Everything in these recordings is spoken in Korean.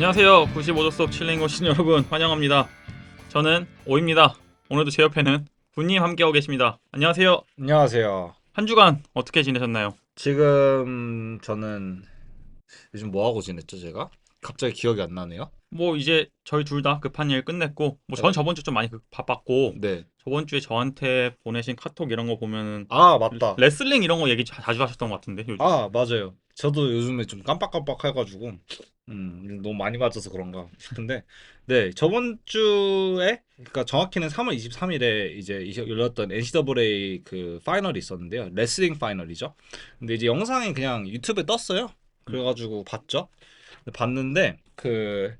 안녕하세요. 95도 속 칠링 오신 여러분 환영합니다. 저는 오입니다. 오늘도 제 옆에는 군님 함께하고 계십니다. 안녕하세요. 안녕하세요. 한 주간 어떻게 지내셨나요? 지금 저는 요즘 뭐 하고 지냈죠, 제가? 갑자기 기억이 안 나네요. 뭐 이제 저희 둘 다 급한 일 끝냈고 뭐 네. 전 저번 주 좀 많이 바빴고 네. 저번 주에 저한테 보내신 카톡 이런 거 보면은 아, 맞다. 레슬링 이런 거 얘기 자주 하셨던 것 같은데 요즘. 아, 맞아요. 저도 요즘에 좀 깜빡깜빡 해가지고, 너무 많이 맞아서 그런가 싶은데, 네, 저번 주에, 그러니까 정확히는 3월 23일에 이제 열렸던 NCAA 그 파이널이 있었는데요. 레슬링 파이널이죠. 근데 이제 영상이 그냥 유튜브에 떴어요. 그래가지고 봤죠. 근데 봤는데, 그,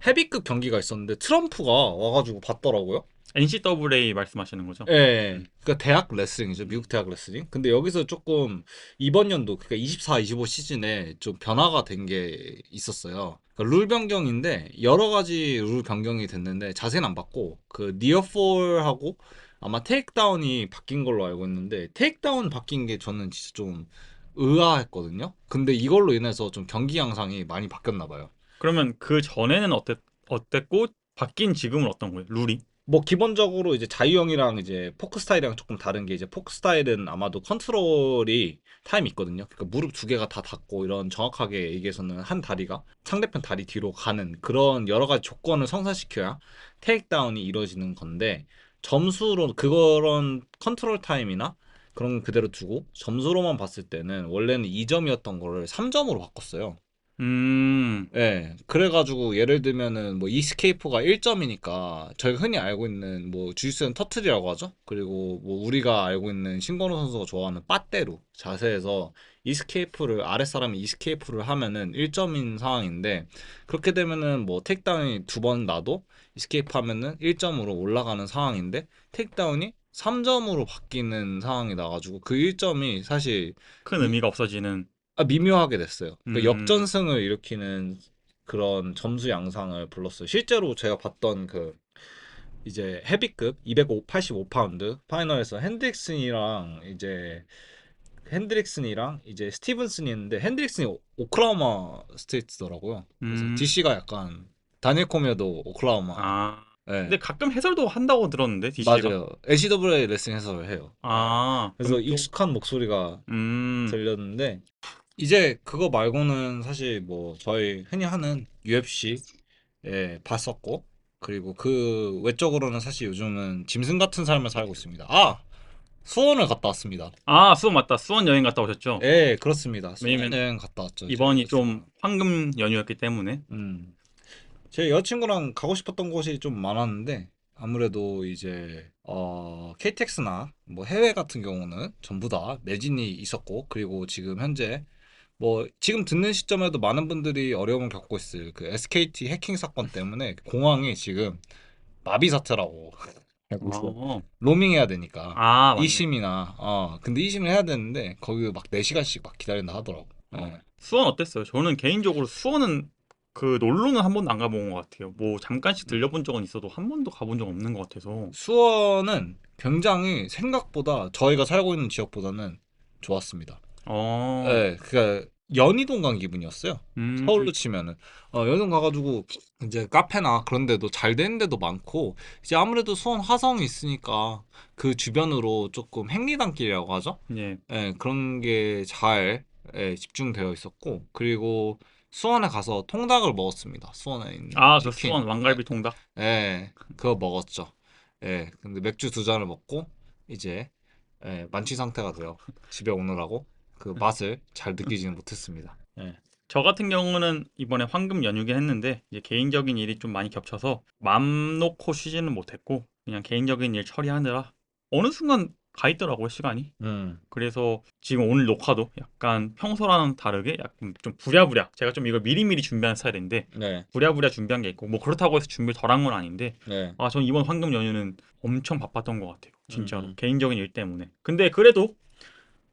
헤비급 경기가 있었는데, 트럼프가 와가지고 봤더라고요. NCAA 말씀하시는 거죠? 예, 그러니까 대학 레슬링이죠. 미국 대학 레슬링. 근데 여기서 조금 이번 연도 그러니까 24, 25 시즌에 좀 변화가 된 게 있었어요. 그러니까 룰 변경인데 여러 가지 룰 변경이 됐는데 자세는 안 봤고 그 니어폴하고 아마 테이크다운이 바뀐 걸로 알고 있는데 테이크다운 바뀐 게 저는 진짜 좀 의아했거든요. 근데 이걸로 인해서 좀 경기 양상이 많이 바뀌었나 봐요. 그러면 그 전에는 어땠고 바뀐 지금은 어떤 거예요? 룰이? 뭐 기본적으로 이제 자유형이랑 이제 포크 스타일이랑 조금 다른 게 이제 포크 스타일은 아마도 컨트롤이 타임이 있거든요. 그러니까 무릎 두 개가 다 닿고 이런 정확하게 얘기해서는 한 다리가 상대편 다리 뒤로 가는 그런 여러 가지 조건을 성사시켜야 테이크다운이 이루어지는 건데 점수로 그런 컨트롤 타임이나 그런 거 그대로 두고 점수로만 봤을 때는 원래는 2점이었던 거를 3점으로 바꿨어요. 음, 예, 그래가지고 예를 들면은 뭐 이스케이프가 1점이니까 저희가 흔히 알고 있는 뭐 주짓수는 터틀이라고 하죠. 그리고 뭐 우리가 알고 있는 신건우 선수가 좋아하는 빠떼로 자세에서 이스케이프를 아랫사람이 이스케이프를 하면은 1점인 상황인데 그렇게 되면은 뭐 택다운이 두 번 나도 이스케이프 하면은 1점으로 올라가는 상황인데 택다운이 3점으로 바뀌는 상황이 나가지고 그 1점이 사실 큰 의미가 없어지는. 미묘하게 됐어요. 그러니까 음, 역전승을 일으키는 그런 점수 양상을 불렀어요. 실제로 제가 봤던 그 이제 헤비급 285파운드 파이널에서 핸드릭슨이랑 이제 스티븐슨이 있는데 핸드릭슨이 오클라호마 스테이트더라고요. 그래서 음. DC가 약간 다니엘 코미어도 오클라호마. 아. 네, 근데 가끔 해설도 한다고 들었는데 DC가. 맞아요. NCAA 레슨 해설을 해요. 네. 아, 그래서 그럼 또 익숙한 목소리가 음. 들렸는데 이제 그거 말고는 사실 뭐 저희 흔히 하는 UFC 봤었고 그리고 그 외적으로는 사실 요즘은 짐승 같은 삶을 살고 있습니다. 아, 수원을 갔다 왔습니다. 아, 수원 맞다. 수원 여행 갔다 오셨죠? 예, 그렇습니다. 수원 왜냐면 여행 갔다 왔죠, 제 이번이 좀 여자친구랑. 황금 연휴였기 때문에. 음, 제 여자친구랑 가고 싶었던 곳이 좀 많았는데 아무래도 이제 KTX나 뭐 해외 같은 경우는 전부 다 매진이 있었고 그리고 지금 현재 뭐 지금 듣는 시점에도 많은 분들이 어려움을 겪고 있을 그 SKT 해킹 사건 때문에 공항이 지금 마비 사태라고 알고 있어요. 어. 로밍해야 되니까 아, 맞네. 이심이나 근데 이심을 해야 되는데 거기 막 4시간씩 막 기다린다 하더라고. 예. 수원 어땠어요? 저는 개인적으로 수원은 그 놀러는 한 번도 안 가본 것 같아요. 뭐 잠깐씩 들려본 적은 있어도 한 번도 가본 적 없는 것 같아서. 수원은 굉장히 생각보다 저희가 살고 있는 지역보다는 좋았습니다. 어. 예, 그니까 연희동 간 기분이었어요. 음. 서울로 치면은 연희동 가가지고 이제 카페나 그런 데도 잘 되는 데도 많고 이제 아무래도 수원 화성이 있으니까 그 주변으로 조금 행리단길이라고 하죠. 예. 예, 그런 게 잘 집중되어 있었고 그리고 수원에 가서 통닭을 먹었습니다. 수원에 있는 아, 그 치킨. 수원 왕갈비 통닭. 그거 먹었죠. 근데 맥주 두 잔을 먹고 이제 만취 상태가 되어 집에 오느라고 그 맛을 잘 느끼지는 못했습니다. 예. 저 같은 경우는 이번에 황금 연휴긴 했는데 이제 개인적인 일이 좀 많이 겹쳐서 맘 놓고 쉬지는 못했고 그냥 개인적인 일 처리하느라 어느 순간 가 있더라고요, 시간이. 음, 그래서 지금 오늘 녹화도 약간 평소랑 다르게 약간 좀 부랴부랴 제가 좀 이걸 미리미리 준비한 스타일인데 네, 부랴부랴 준비한 게 있고 뭐 그렇다고 해서 준비를 덜한 건 아닌데 네, 아, 전 이번 황금 연휴는 엄청 바빴던 것 같아요. 진짜로. 음, 개인적인 일 때문에. 근데 그래도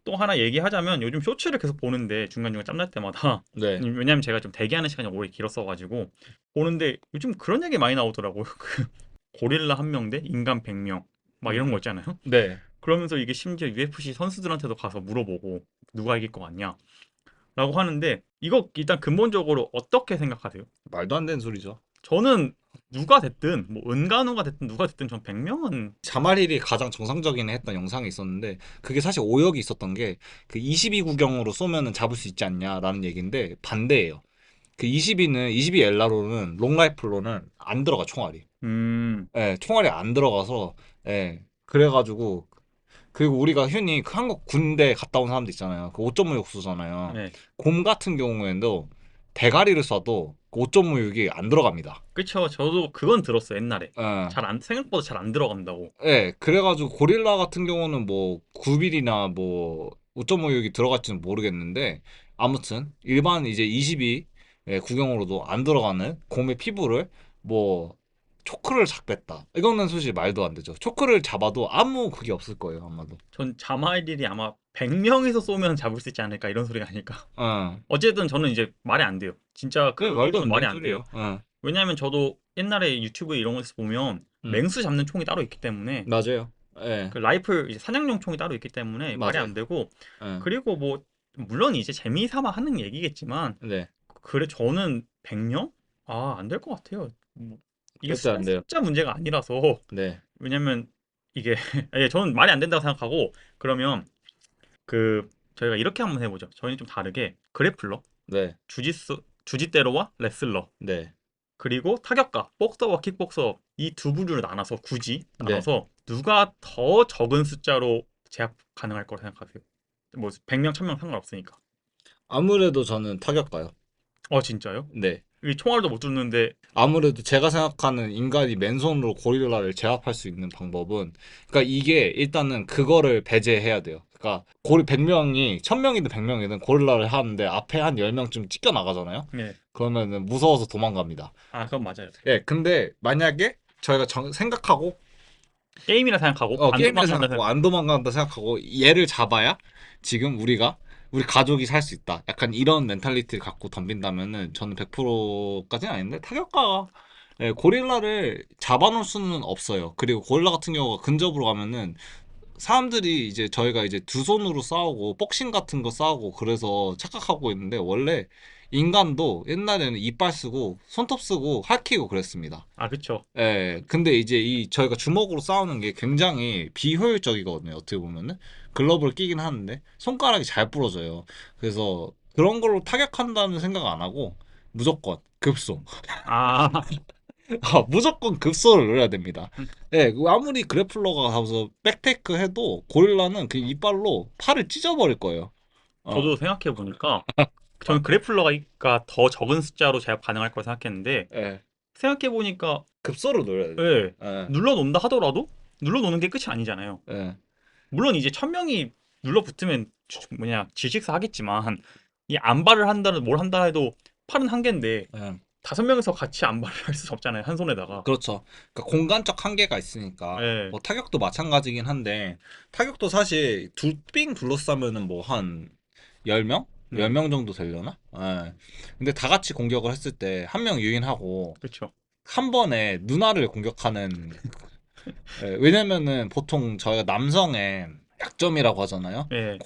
또 하나 얘기하자면 요즘 쇼츠를 계속 보는데 중간중간 짬날 때마다 네, 왜냐면 제가 좀 대기하는 시간이 오래 길었어가지고 보는데 요즘 그런 얘기 많이 나오더라고요. 그 고릴라 1명 대 인간 100명 막 이런 거 음, 있잖아요. 네, 그러면서 이게 심지어 UFC 선수들한테도 가서 물어보고 누가 이길 것 같냐. 라고 하는데 이거 일단 근본적으로 어떻게 생각하세요? 말도 안 되는 소리죠. 저는 누가 됐든 뭐 은간우가 됐든 누가 됐든 전 100명은 자말일이 가장 정상적인 했던 영상이 있었는데 그게 사실 오역이 있었던 게 그 22구경으로 쏘면은 잡을 수 있지 않냐라는 얘기인데 반대예요. 그 22는 22 엘라로는 롱라이플로는 안 들어가 총알이. 예, 총알이 안 들어가서 예. 그래가지고 그리고 우리가 흔히 그 한국 군대 갔다 온 사람들 있잖아요. 그 5.56 쏘잖아요. 네. 곰 같은 경우에도 대가리를 쏴도 그 5.56이 안 들어갑니다. 그쵸. 저도 그건 들었어요 옛날에. 예. 생각보다 잘 안 들어간다고. 예, 그래가지고 고릴라 같은 경우는 뭐 9mm나 뭐 5.56이 들어갈지는 모르겠는데 아무튼 일반 이제 22 구경으로도 안 들어가는 곰의 피부를 뭐 초크를 잡겠다. 이거는 솔직히 말도 안 되죠. 초크를 잡아도 아무 그게 없을 거예요, 아마도. 전 자마일이 아마 100명에서 쏘면 잡을 수 있지 않을까 이런 소리가 아닐까. 어, 어쨌든 저는 이제 말이 안 돼요. 진짜 그게 말도 그거는 안 말이 되는 안 소리예요. 돼요. 어, 왜냐하면 저도 옛날에 유튜브 이런 거에서 보면 음, 맹수 잡는 총이 따로 있기 때문에 맞아요. 예, 그 라이플 이제 사냥용 총이 따로 있기 때문에 말이 맞아요. 안 되고 예, 그리고 뭐 물론 이제 재미삼아 하는 얘기겠지만 네, 그래 저는 100명? 아, 안 될 것 같아요. 뭐, 이게 절대 안 돼요. 숫자 문제가 아니라서 네, 왜냐면 이게 예, 저는 말이 안 된다고 생각하고 그러면 그 저희가 이렇게 한번 해보죠. 저희는 좀 다르게 그래플러, 네, 주짓대로와 레슬러 네, 그리고 타격가, 복서와 킥복서 이 두 부류를 나눠서 굳이 네. 나눠서 누가 더 적은 숫자로 제압 가능할 거라 생각하세요? 뭐 100명, 1000명 상관없으니까. 아무래도 저는 타격가요. 진짜요? 네. 이 총알도 못 뚫는데 아무래도 제가 생각하는 인간이 맨손으로 고릴라를 제압할 수 있는 방법은 그러니까 이게 일단은 그거를 배제해야 돼요. 그러니까 고리 100명이 1000명이든 100명이든 고릴라를 하는데 앞에 한 10명쯤 찢겨 나가잖아요. 네. 그러면은 무서워서 도망갑니다. 그건 맞아요. 예, 근데 만약에 저희가 생각하고 게임이라 생각하고 안 게임이라 도망간다 생각하고 안 도망간다 생각하고 얘를 잡아야 지금 우리 가족이 살 수 있다. 약간 이런 멘탈리티를 갖고 덤빈다면은 저는 100%까지는 아닌데 타격가가 고릴라를 잡아놓을 수는 없어요. 그리고 고릴라 같은 경우가 근접으로 가면은 사람들이 이제 저희가 이제 두 손으로 싸우고 복싱 같은 거 싸우고 그래서 착각하고 있는데 원래 인간도 옛날에는 이빨 쓰고 손톱 쓰고 할퀴고 그랬습니다. 그쵸. 예, 근데 이제 이 저희가 주먹으로 싸우는 게 굉장히 비효율적이거든요. 어떻게 보면은 글러브를 끼긴 하는데 손가락이 잘 부러져요. 그래서 그런 걸로 타격한다는 생각 안 하고 무조건 급소. 아, 무조건 급소를 노려야 됩니다. 예, 아무리 그래플러가 가서 백테이크 해도 고릴라는 그 이빨로 팔을 찢어버릴 거예요. 어, 저도 생각해 보니까 저는 그래플러가 더 적은 숫자로 제압 가능할 거라 생각했는데 예, 생각해 보니까 급소를 노려야 돼요. 예, 예, 눌러놓는다 하더라도 눌러놓는 게 끝이 아니잖아요. 예, 물론 이제 1000명이 눌러붙으면 질식사 하겠지만 이 안발을 한다는 뭘 한다 해도 팔은 한 개인데 예. 5명이서 같이 안발을 할 수 없잖아요 한 손에다가. 그렇죠. 그러니까 공간적 한계가 있으니까 예, 뭐 타격도 마찬가지긴 한데 타격도 사실 삥 둘러싸면은 뭐 한 10명? 네, 10명 정도 되려나? 예. 근데 다 같이 공격을 했을 때 한 명 유인하고 그렇죠. 한 번에 누나를 공격하는 왜냐면은 보통 저희가 남성의 약점이라고 하잖아요. 예,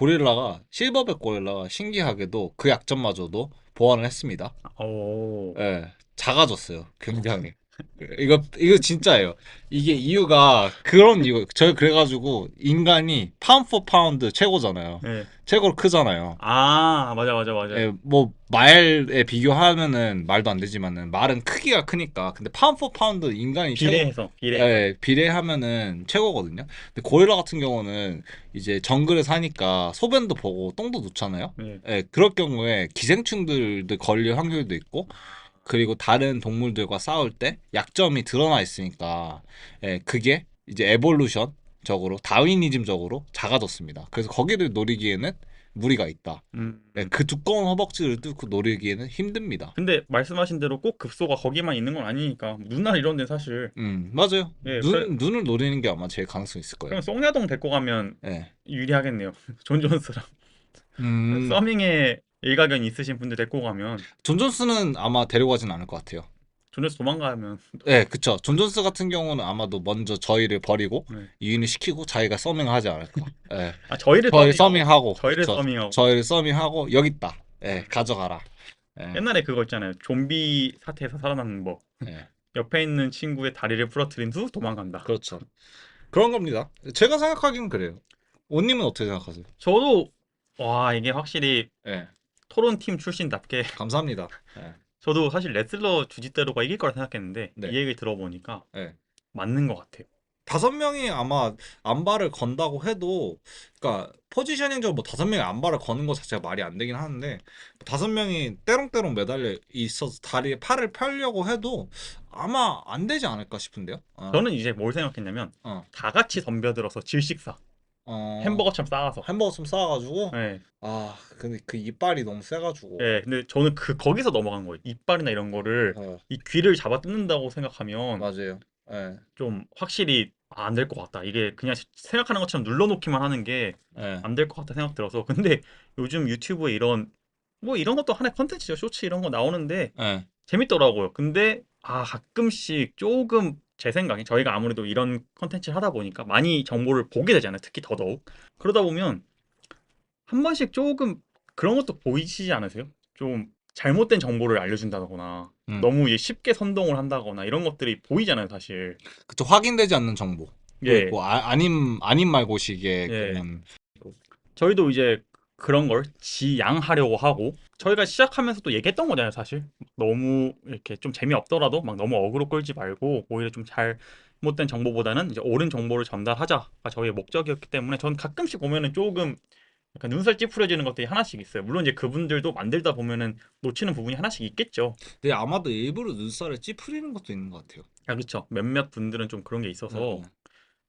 실버백 고릴라가 신기하게도 그 약점마저도 보완을 했습니다. 오, 예, 작아졌어요. 굉장히. 이거 진짜예요. 이게 이유가 그런 이유. 저희 그래가지고 인간이 파운드 포 파운드 최고잖아요. 예, 최고로 크잖아요. 맞아, 맞아, 맞아. 예, 뭐 말에 비교하면은 말도 안 되지만은 말은 크기가 크니까. 근데 파운드 포 파운드 인간이 비례해서. 비례하면은 최고거든요. 근데 고릴라 같은 경우는 이제 정글에 사니까 소변도 보고 똥도 놓잖아요. 예, 예, 그럴 경우에 기생충들도 걸릴 확률도 있고 그리고 다른 동물들과 싸울 때 약점이 드러나 있으니까 그게 이제 에볼루션적으로 다윈이즘적으로 작아졌습니다. 그래서 거기를 노리기에는 무리가 있다. 음. 그 두꺼운 허벅지를 뚫고 노리기에는 힘듭니다. 근데 말씀하신 대로 꼭 급소가 거기만 있는 건 아니니까 누나 이런 데 사실 맞아요. 예, 눈을 노리는 게 아마 제일 가능성 있을 거예요. 그럼 송야동 데리고 가면 예. 유리하겠네요. 존 존스랑 음, 서밍에 일가견이 있으신 분들 데리고 가면 존 존스는 아마 데려가진 않을 것 같아요. 존 존스 도망가면 네, 그쵸. 존 존스 같은 경우는 아마도 먼저 저희를 버리고 네. 유인을 시키고 자기가 서밍을 하지 않을까. 예. 저희를 저희 서밍하고 서밍하고 저희를 그쵸. 서밍하고 저희를 서밍하고 여기 있다. 예, 가져가라. 예, 옛날에 그거 있잖아요. 좀비 사태에서 살아남는 법. 예, 옆에 있는 친구의 다리를 부러뜨린 후 도망간다. 그렇죠. 그런 겁니다. 제가 생각하기는 그래요. 오님은 어떻게 생각하세요? 저도 와 이게 확실히 예, 토론팀 출신답게 감사합니다. 예, 저도 사실 레슬러 주짓대로가 이길 거라 생각했는데 이 네, 얘기 들어보니까 예. 맞는 것 같아요. 5명이 아마 안바를 건다고 해도, 그러니까 포지셔닝적으로 뭐 5명이 안바를 거는 것 자체가 말이 안 되긴 하는데, 5명이 때롱때롱 매달려 있어서 다리에 팔을 펴려고 해도 아마 안 되지 않을까 싶은데요. 저는 이제 뭘 생각했냐면 어, 다 같이 덤벼들어서 질식사 어, 햄버거처럼 쌓아서 햄버거 좀 싸가지고, 예. 근데 그 이빨이 너무 세가지고, 예, 근데 저는 거기서 넘어간 거예요. 이빨이나 이런 거를 어, 이 귀를 잡아 뜯는다고 생각하면 맞아요. 예, 좀 확실히 안 될 것 같다. 이게 그냥 생각하는 것처럼 눌러놓기만 하는 게 예, 안 될 것 같다 생각 들어서. 근데 요즘 유튜브에 이런 뭐 이런 것도 하나의 컨텐츠죠. 쇼츠 이런 거 나오는데 예, 재밌더라고요. 근데 가끔씩 조금 제 생각에 저희가 아무래도 이런 컨텐츠를 하다 보니까 많이 정보를 보게 되잖아요. 특히 더더욱. 그러다 보면 한 번씩 조금 그런 것도 보이시지 않으세요? 좀 잘못된 정보를 알려준다거나 음, 너무 이게 쉽게 선동을 한다거나 이런 것들이 보이잖아요, 사실. 그쵸. 확인되지 않는 정보. 또 예, 있고, 아님 말고식의 예. 그런, 저희도 이제 그런 걸 지양하려고 하고 저희가 시작하면서도 얘기했던 거잖아요, 사실. 너무 이렇게 좀 재미없더라도 막 너무 어그로 끌지 말고 오히려 좀 잘못된 정보보다는 이제 옳은 정보를 전달하자가 저희의 목적이었기 때문에 전 가끔씩 보면은 조금 약간 눈살 찌푸려지는 것들이 하나씩 있어요. 물론 이제 그분들도 만들다 보면은 놓치는 부분이 하나씩 있겠죠. 근데 아마도 일부러 눈살을 찌푸리는 것도 있는 것 같아요. 아, 그렇죠. 몇몇 분들은 좀 그런 게 예, 있어서 예.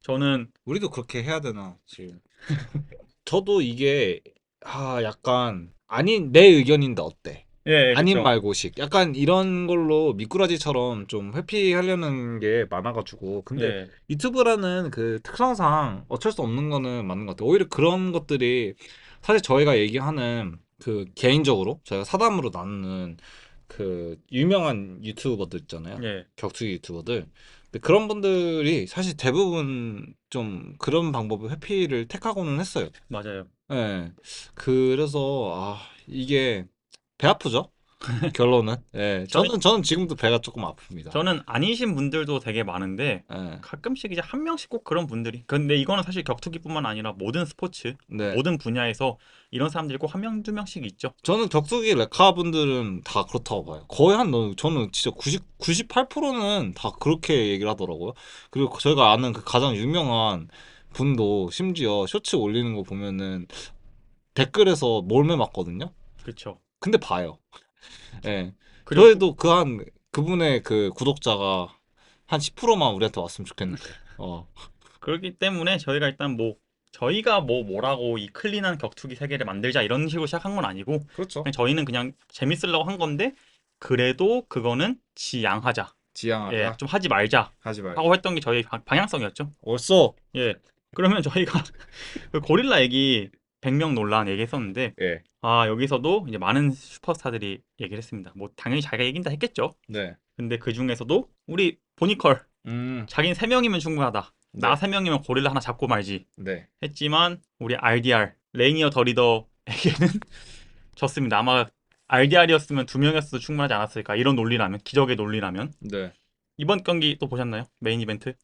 저는 우리도 그렇게 해야 되나 지금. 저도 이게 약간 아닌 내 의견인데 어때? 예, 예, 아님 그렇죠. 말고식. 약간 이런 걸로 미꾸라지처럼 좀 회피하려는 게 많아가지고. 근데 예, 유튜브라는 그 특성상 어쩔 수 없는 거는 맞는 것 같아요. 오히려 그런 것들이 사실 저희가 얘기하는 그 개인적으로 저희가 사담으로 나누는 그 유명한 유튜버들 있잖아요. 예, 격투기 유튜버들. 근데 그런 분들이 사실 대부분 좀 그런 방법을 회피를 택하고는 했어요. 맞아요. 예. 그래서 이게 배 아프죠? 결론은. 예. 저희 저는 지금도 배가 조금 아픕니다. 저는 아니신 분들도 되게 많은데 예. 가끔씩 이제 한 명씩 꼭 그런 분들이 근데 이거는 사실 격투기뿐만 아니라 모든 스포츠 네. 모든 분야에서 이런 사람들이 꼭 한 명 두 명씩 있죠. 저는 격투기 레카 분들은 다 그렇다고 봐요. 거의 저는 진짜 98%는 다 그렇게 얘기를 하더라고요. 그리고 저희가 아는 그 가장 유명한 분도 심지어 쇼츠 올리는 거 보면은 댓글에서 몰매 맞거든요. 그렇죠. 근데 봐요. 예. 그리고 저희도 그분의 그 구독자가 한 10%만 우리한테 왔으면 좋겠는데. 어. 그렇기 때문에 저희가 일단 뭐 저희가 뭐라고 이 클린한 격투기 세계를 만들자 이런 식으로 시작한 건 아니고 그렇죠. 그냥 저희는 그냥 재밌으려고 한 건데 그래도 그거는 지양하자. 예, 지양하자. 좀 하지 말자 하지 말자. 하고 했던 게 저희 방향성이었죠. 옳소. 예. 그러면 저희가 그 고릴라 얘기 100명 논란 얘기했었는데 예. 여기서도 이제 많은 슈퍼스타들이 얘기를 했습니다. 뭐 당연히 자기가 이긴다 했겠죠. 네. 근데 그 중에서도 우리 보니컬 음. 자기는 3명이면 충분하다. 나 네. 3명이면 고릴라 하나 잡고 말지. 네. 했지만 우리 RDR 레이니어 더리더에게는 졌습니다. 아마 RDR이었으면 2명이었어도 충분하지 않았을까. 이런 논리라면 기적의 논리라면 네. 이번 경기 또 보셨나요? 메인 이벤트?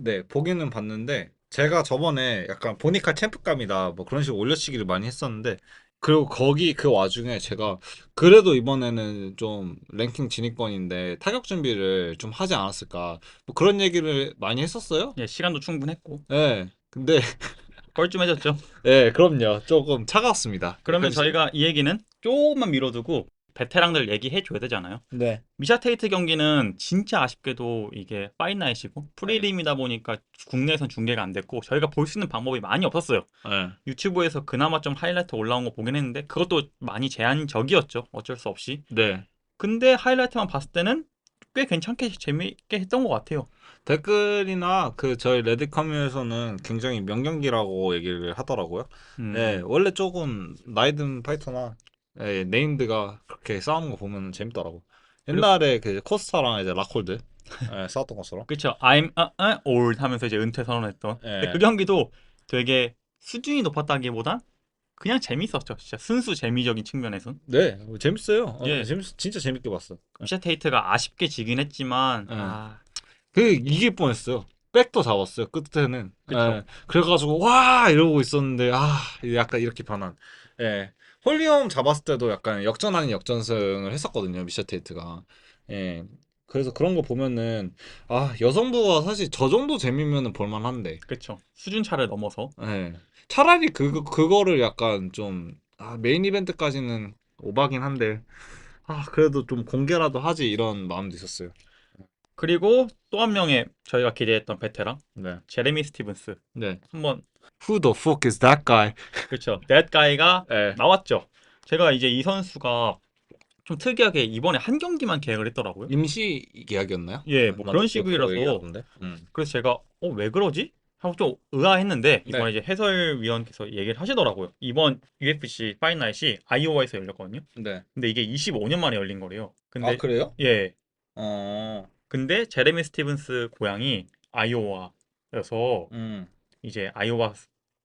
네, 보기는 봤는데 제가 저번에 약간 보니까 챔프감이다 뭐 그런 식으로 올려치기를 많이 했었는데 그리고 거기 그 와중에 제가 그래도 이번에는 좀 랭킹 진입권인데 타격 준비를 좀 하지 않았을까 뭐 그런 얘기를 많이 했었어요. 예, 시간도 충분했고 네, 근데 뻘쭘해졌죠. 네, 그럼요. 조금 차가웠습니다. 그러면 저희가 이 얘기는 조금만 미뤄두고 베테랑들 얘기해 줘야 되잖아요. 네. 미샤 테이트 경기는 진짜 아쉽게도 이게 파이나잇이고 네. 프리림이다 보니까 국내에선 중계가 안 됐고 저희가 볼 수 있는 방법이 많이 없었어요. 네. 유튜브에서 그나마 좀 하이라이트 올라온 거 보긴 했는데 그것도 많이 제한적이었죠. 어쩔 수 없이. 네. 근데 하이라이트만 봤을 때는 꽤 괜찮게 재미있게 했던 것 같아요. 댓글이나 그 저희 레드 커뮤에서는 굉장히 명경기라고 얘기를 하더라고요. 네, 음, 원래 조금 나이든 파이터나 네임드가 그렇게 싸우는 거 보면 재밌더라고. 그리고 옛날에 그 코스타랑 이제 라콜드 싸웠던 것처럼. 그쵸. I'm old 하면서 이제 은퇴 선언했던. 근데 그 예, 경기도 되게 수준이 높았다기보단 그냥 재밌었죠. 진짜 순수 재미적인 측면에선. 네, 재밌어요. 예. 진짜 재밌게 봤어. 미샤 테이트가 아쉽게 지긴 했지만 예. 아, 그 이길 뻔했어요. 백도 잡았어요. 끝에는. 그쵸. 예. 그래가지고 와 이러고 있었는데 약간 이렇게 변한. 예. 홀리엄 잡았을 때도 약간 역전 아닌 역전승을 했었거든요. 미샤 테이트가. 예. 그래서 그런 거 보면은 여성부가 사실 저 정도 재미면은 볼만한데. 그쵸. 수준 차를 넘어서. 예. 차라리 그거를 약간 좀 메인 이벤트까지는 오바긴 한데 그래도 좀 공개라도 하지 이런 마음도 있었어요. 그리고 또 한 명의 저희가 기대했던 베테랑 네. 제레미 스티븐스 네. 한번 Who the fuck is that guy? 그렇죠. That guy가 예. 나왔죠. 제가 이제 이 선수가 좀 특이하게 이번에 한 경기만 계약을 했더라고요. 임시 계약이었나요? 예, 뭐 맞아. 그런 그렇게 식이라서 얘기하던데. 그래서 제가 왜 그러지? 하고 좀 의아했는데 이번에 네. 이제 해설위원께서 얘기를 하시더라고요. 이번 UFC 파이널이 아이오와에서 열렸거든요. 네. 근데 이게 25년 만에 열린 거래요. 근데 그래요? 예, 어. 근데 제레미 스티븐스 고향이 아이오와여서 음. 이제 아이오와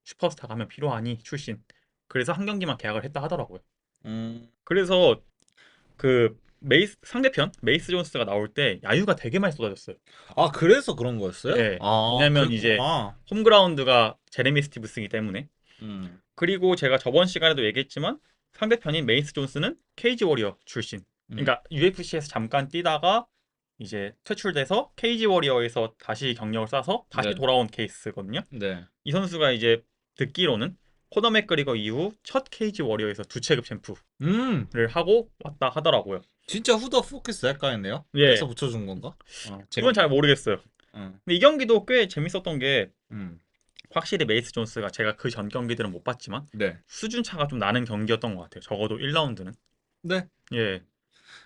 슈퍼스타 가면 필요하니 출신. 그래서 한 경기만 계약을 했다 하더라고요. 음. 그래서 그 메이스 상대편 메이스 존스가 나올 때 야유가 되게 많이 쏟아졌어요. 그래서 그런 거였어요? 예. 왜냐면 이제 그랬구나. 홈그라운드가 제레미 스티브스이기 때문에. 음. 그리고 제가 저번 시간에도 얘기했지만 상대편인 메이스 존스는 케이지 워리어 출신. 음. 그러니까 UFC에서 잠깐 뛰다가 이제 퇴출돼서 케이지 워리어에서 다시 경력을 쌓아서 다시 네. 돌아온 케이스거든요. 네. 이 선수가 이제 듣기로는 코너 맥그리거 이후 첫 케이지 워리어에서 두 체급 챔프를 음. 하고 왔다 하더라고요. 진짜 Who the fuck is that guy네요? 예. 그래서 붙여준 건가? 이건 잘 모르겠어요. 음. 근데 이 경기도 꽤 재밌었던 게 음. 확실히 메이스 존스가 제가 그 전 경기들은 못 봤지만 네. 수준 차가 좀 나는 경기였던 것 같아요. 적어도 1라운드는. 네. 예.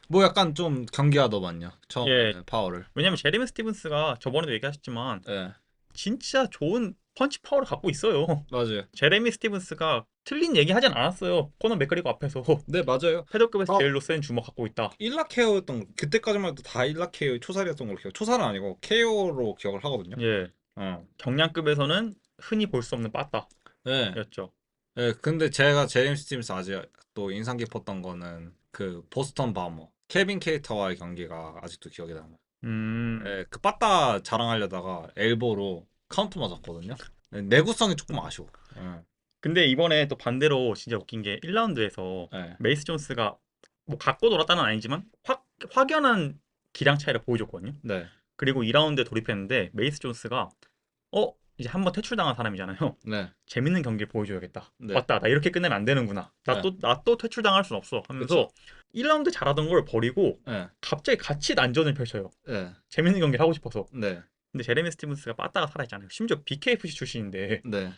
뭐 약간 좀 경계하더만요. 예. 처음에 파워를. 왜냐면 제리미 스티븐스가 저번에도 얘기하셨지만 네. 진짜 좋은 펀치 파워를 갖고 있어요. 맞아요. 제레미 스티븐스가 틀린 얘기 하진 않았어요. 코너 맥그리거 앞에서 네, 맞아요. 패더급에서 제일로 센 주먹 갖고 있다. 1락 KO였던 그때까지만 해도 다 1락 KO 초살이었던 걸로 기억. 초살은 아니고 KO로 기억을 하거든요. 예. 어. 경량급에서는 흔히 볼 수 없는 네. 빠따였죠. 네, 근데 제가 제임스 팀스 아직 또 인상 깊었던 거는 그 보스턴 바머 케빈 케이터와의 경기가 아직도 기억에 남아요. 네, 그 빠따 자랑하려다가 엘보로 카운트 맞았거든요. 네, 내구성이 조금 아쉬워. 네. 근데 이번에 또 반대로 진짜 웃긴 게 1라운드에서 네. 메이스 존스가 뭐 갖고 놀았다는 아니지만 확연한 기량 차이를 보여줬거든요. 네. 그리고 2라운드에 돌입했는데 메이스 존스가 이제 한번 퇴출당한 사람이잖아요. 네. 재밌는 경기를 보여줘야겠다. 네. 맞다. 나 이렇게 끝내면 안 되는구나. 나 또 퇴출당할 순 없어. 하면서 1라운드 잘하던 걸 버리고 네. 갑자기 같이 난전을 펼쳐요. 네. 재밌는 경기를 하고 싶어서. 네. 근데 제레미 스티븐스가 빠따가 살아있잖아요. 심지어 BKFC 출신인데 네.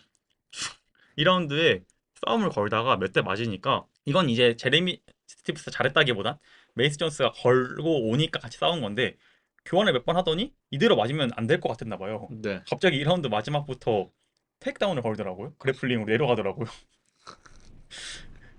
2라운드에 싸움을 걸다가 몇 대 맞으니까 이건 이제 제레미 스티븐스 잘했다기보단 메이스 존스가 걸고 오니까 같이 싸운 건데 교환을 몇 번 하더니 이대로 맞으면 안 될 것 같았나 봐요. 네. 갑자기 2라운드 마지막부터 테이크다운을 걸더라고요. 그래플링으로 내려가더라고요.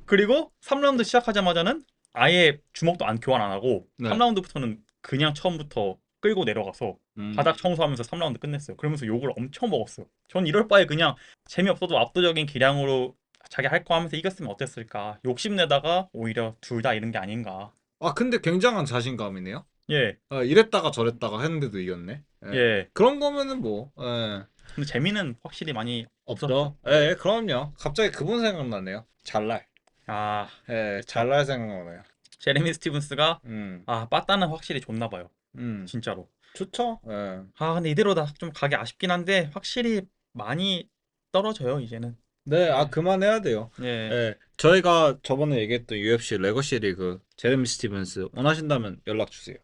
그리고 3라운드 시작하자마자는 아예 주먹도 안 교환 안 하고 네. 3라운드부터는 그냥 처음부터 끌고 내려가서 바닥 청소하면서 3라운드 끝냈어요. 그러면서 욕을 엄청 먹었어요. 전 이럴 바에 그냥 재미없어도 압도적인 기량으로 자기 할 거 하면서 이겼으면 어땠을까. 욕심내다가 오히려 둘 다 이런 게 아닌가. 근데 굉장한 자신감이네요. 예, 이랬다가 저랬다가 했는데도 이겼네. 예. 예. 그런 거면은 뭐, 예. 근데 재미는 확실히 많이 없죠. 예, 그럼요. 갑자기 그분 생각나네요. 잘날. 아, 예, 잘날 생각나네요. 제레미 스티븐스가 음, 빠따는 확실히 좋나 봐요. 음, 진짜로. 좋죠. 예. 근데 이대로 다 좀 가기 아쉽긴 한데 확실히 많이 떨어져요, 이제는. 네, 네. 그만해야 돼요. 예. 예, 저희가 저번에 얘기했던 UFC 레거시 리그 제레미 스티븐스 원하신다면 연락 주세요.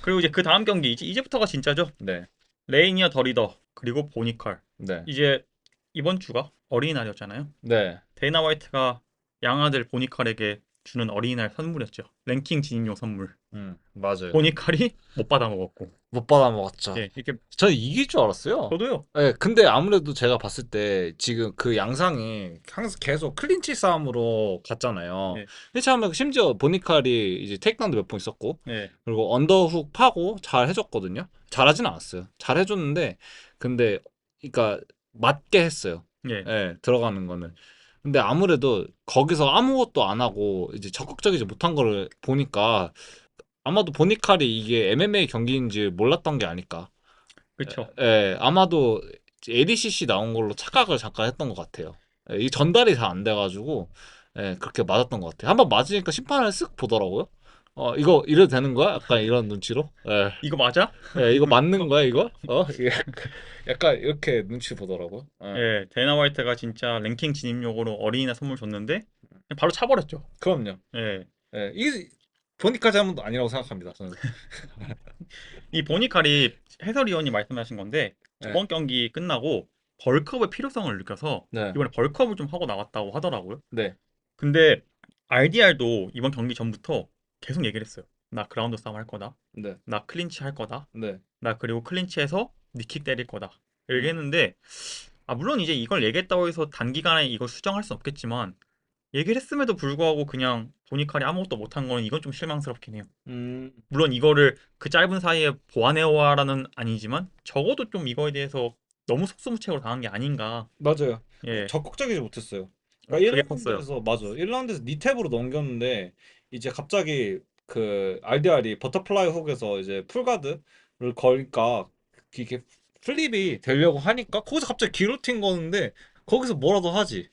그리고 이제 그 다음 경기 이제부터가 진짜죠. 네, 레이니어 더리더 그리고 보니컬. 네, 이제 이번 주가 어린이날이었잖아요. 네. 데이나 화이트가 양아들 보니컬에게 주는 어린이날 선물이었죠. 랭킹 진입용 선물. 맞아요. 보니컬이 못 받아 먹었고. 못 받아 먹었죠. 예, 이렇게 저 이길 줄 알았어요. 저도요. 네, 근데 아무래도 제가 봤을 때 지금 그 양상이 항상 계속 클린치 싸움으로 갔잖아요. 네. 근데 참 심지어 보니칼이 이제 테이크다운도 몇 번 있었고 예. 그리고 언더훅 파고 잘 해줬거든요. 잘하진 않았어요. 잘 해줬는데 근데 그러니까 맞게 했어요. 예. 예, 들어가는 거는. 근데 아무래도 거기서 아무것도 안 하고 이제 적극적이지 못한 거를 보니까 아마도 보니칼이 이게 MMA 경기인지 몰랐던 게 아닐까. 그쵸. 예, 아마도 ADCC 나온 걸로 착각을 잠깐 했던 것 같아요. 예, 이 전달이 잘 안 돼가지고 예, 그렇게 맞았던 것 같아요. 한번 맞으니까 심판을 쓱 보더라고요. 이거 이래도 되는 거야? 약간 이런 눈치로. 예, 이거 맞아? 이거 맞는 거야 이거? 이게 약간 이렇게 눈치 보더라고요. 예. 예, 데나 화이트가 진짜 랭킹 진입용으로 어린이날 선물 줬는데 그냥 바로 차버렸죠. 그럼요. 예, 예, 이게 보니까 잘못도 아니라고 생각합니다. 저는. 이 보니칼이 해설위원이 말씀하신 건데 예. 저번 경기 끝나고 벌크업의 필요성을 느껴서 네. 이번에 벌크업을 좀 하고 나왔다고 하더라고요. 네. 근데 RDR도 이번 경기 전부터 계속 얘기를 했어요. 나 그라운드 싸움 할 거다. 네. 나 클린치 할 거다. 네. 나 그리고 클린치해서 니킥 때릴 거다. 음. 얘기했는데 물론 이제 이걸 얘기했다고 해서 단기간에 이걸 수정할 수 없겠지만 얘기를 했음에도 불구하고 그냥 보니칼이 아무것도 못한 거는 이건 좀 실망스럽긴 해요. 음. 물론 이거를 그 짧은 사이에 보완해와라는 아니지만 적어도 좀 이거에 대해서 너무 속수무책으로 당한 게 아닌가. 맞아요. 예, 적극적이지 못했을 그러니까 그게 컸어요. 1라운드에서 맞아. 1라운드에서 니탭으로 넘겼는데 이제 갑자기 그 RDR이 버터플라이 훅에서 이제 풀가드를 거니까 이게 플립이 되려고 하니까 거기서 갑자기 기로틴 거는데 거기서 뭐라도 하지.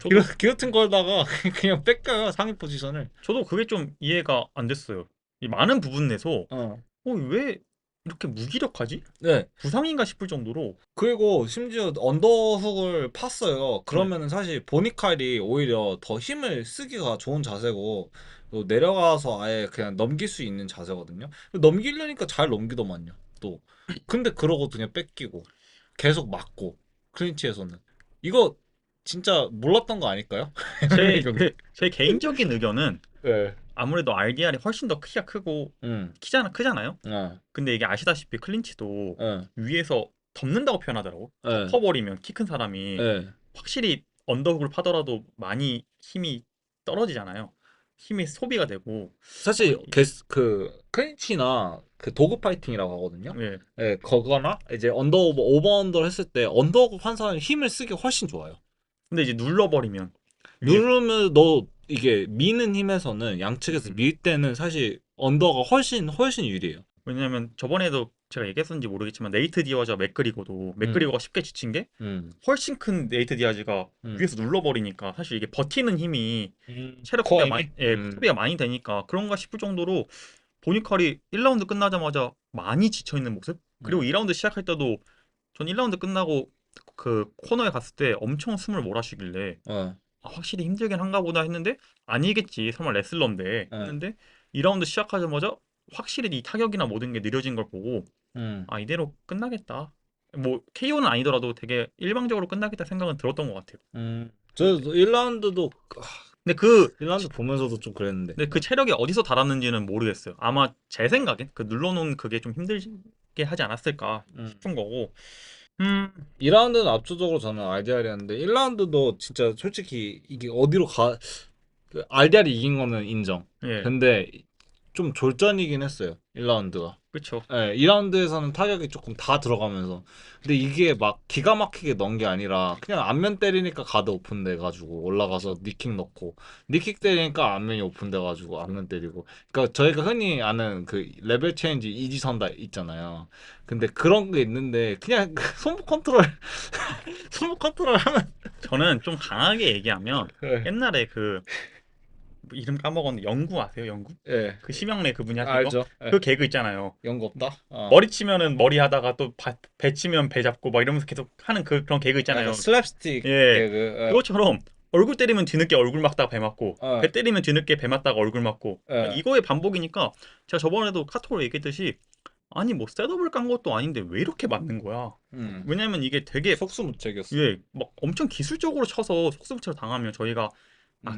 저도 기로틴 걸다가 그냥 뺏겨요 상위 포지션을. 저도 그게 좀 이해가 안 됐어요. 이 많은 부분 내서 어. 왜 이렇게 무기력하지? 네. 부상인가 싶을 정도로. 그리고 심지어 언더훅을 팠어요. 네, 그러면은 사실 보니칼이 오히려 더 힘을 쓰기가 좋은 자세고 또 내려가서 아예 그냥 넘길 수 있는 자세거든요. 넘기려니까 잘 넘기더만요. 또 근데 그러고 그냥 뺏기고 계속 맞고 클린치에서는 이거 진짜 몰랐던 거 아닐까요? MMA 제, 경기. 제 개인적인 의견은 네. 아무래도 RDR이 훨씬 더 키가 크고 응. 크잖아요. 어. 근데 이게 아시다시피 클린치도 어. 위에서 덮는다고 표현하더라고. 예. 덮어버리면 키 큰 사람이 예. 확실히 언더훅을 파더라도 많이 힘이 떨어지잖아요. 힘이 소비가 되고. 사실 이- 그 클린치나 그 도그 파이팅이라고 하거든요. 예. 예, 거거나 이제 오버 언더를 했을 때 언더가 한 사람이 힘을 쓰기 훨씬 좋아요. 근데 이제 눌러버리면 위에서. 누르면 너 이게 미는 힘에서는 양측에서 음. 밀 때는 사실 언더가 훨씬 유리해요. 왜냐면 저번에도 제가 얘기했었는지 모르겠지만 네이트 디아즈와 맥그리거도 음, 맥그리거가 쉽게 지친 게 음, 훨씬 큰 네이트 디아즈가 음. 위에서 눌러버리니까 사실 이게 버티는 힘이 체력 코어 소비가 힘이? 많이, 소비가 많이 되니까 그런가 싶을 정도로 보니칼이 1라운드 끝나자마자 많이 지쳐있는 모습? 그리고 음, 2라운드 시작할 때도 전 1라운드 끝나고 그 코너에 갔을 때 엄청 숨을 몰아쉬길래 어, 확실히 힘들긴 한가 보다 했는데 아니겠지 설마 레슬러인데 어, 했는데 2라운드 시작하자마자 확실히 이 타격이나 모든 게 느려진 걸 보고 이대로 끝나겠다. 뭐 KO는 아니더라도 되게 일방적으로 끝나겠다 생각은 들었던 것 같아요. 저도 1라운드도 근데 그 1라운드 보면서도 좀 그랬는데. 근데 그 체력이 어디서 달았는지는 모르겠어요. 아마 제 생각엔 그 눌러놓은 그게 좀 힘들게 하지 않았을까 음. 싶은 거고. 음, 2라운드는 압도적으로 저는 RDR이었는데 1라운드도 진짜 솔직히 이게 어디로 그 RDR이 이긴 거는 인정. 예, 근데 좀 졸전이긴 했어요. 1라운드가. 그쵸. 예, 2라운드에서는 타격이 조금 다 들어가면서. 근데 이게 막 기가 막히게 넣은 게 아니라 그냥 앞면 때리니까 가드 오픈돼 가지고 올라가서 니킥 넣고 니킥 때리니까 앞면이 오픈돼 가지고 앞면 때리고. 그러니까 저희가 흔히 아는 그 레벨 체인지 이지선다 있잖아요. 근데 그런 게 있는데 그냥 손목 컨트롤 손목 컨트롤 하면 저는 좀 강하게 얘기하면 예. 옛날에 그 이름 까먹었는데 영구 아세요? 영구? 예. 그 심형래 그분이 하신 거? 알죠. 예. 그 개그 있잖아요. 연구 없다. 머리 치면은 머리 하다가 또 배 치면 배 잡고 막 이러면서 계속 하는 그런 개그 약간 있잖아요. 슬랩스틱 예, 개그. 예. 그것처럼 얼굴 때리면 뒤늦게 얼굴 맞다가 배 맞고 예. 배 때리면 뒤늦게 배 맞다가 얼굴 맞고 예. 이거의 반복이니까 제가 저번에도 카톡으로 얘기했듯이 아니 뭐 셋업을 깐 것도 아닌데 왜 이렇게 맞는 거야? 왜냐면 이게 되게 속수무책이었어. 막 엄청 기술적으로 쳐서 속수무책을 당하면 저희가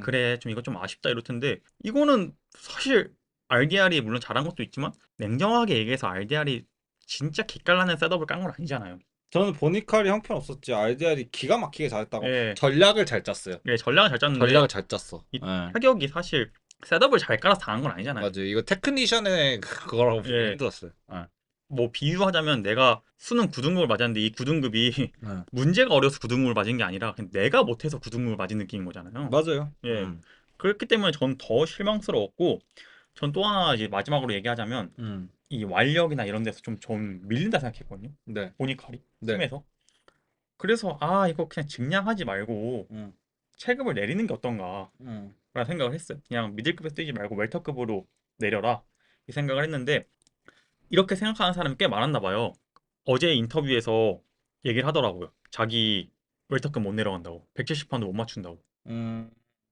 그래 좀 이거 좀 아쉽다 이럴 텐데 이거는 사실 RDR이 물론 잘한 것도 있지만 냉정하게 얘기해서 RDR이 진짜 기깔나는 셋업을 깐 건 아니잖아요. 저는 보니칼이 형편없었지. RDR이 기가 막히게 잘했다고. 예, 전략을 잘 짰어요. 전략을 잘 짰는데 전략을 잘 짰어. 이 예. 타격이 사실 셋업을 잘 깔아서 당한 건 아니잖아요. 맞아요. 이거 테크니션의 그거라고 보기 예. 힘들었어요. 예. 뭐 비유하자면 내가 수능 9등급을 맞았는데 이 9등급이 네. 문제가 어려서 9등급을 맞은 게 아니라 그냥 내가 못해서 9등급을 맞은 느낌인 거잖아요. 맞아요. 예. 그렇기 때문에 전 더 실망스러웠고 전 또 하나 이제 마지막으로 얘기하자면 이 완력이나 이런 데서 좀 밀린다 생각했거든요. 네. 보니컬이 네. 팀에서. 그래서 아 이거 그냥 직량하지 말고 음. 체급을 내리는 게 어떤가 음. 라는 생각을 했어요. 그냥 미들급에서 뛰지 말고 웰터급으로 내려라 이 생각을 했는데 이렇게 생각하는 사람이 꽤 많았나 봐요. 어제 인터뷰에서 얘기를 하더라고요. 자기 웰터급 못 내려간다고. 170파운드 못 맞춘다고. 음.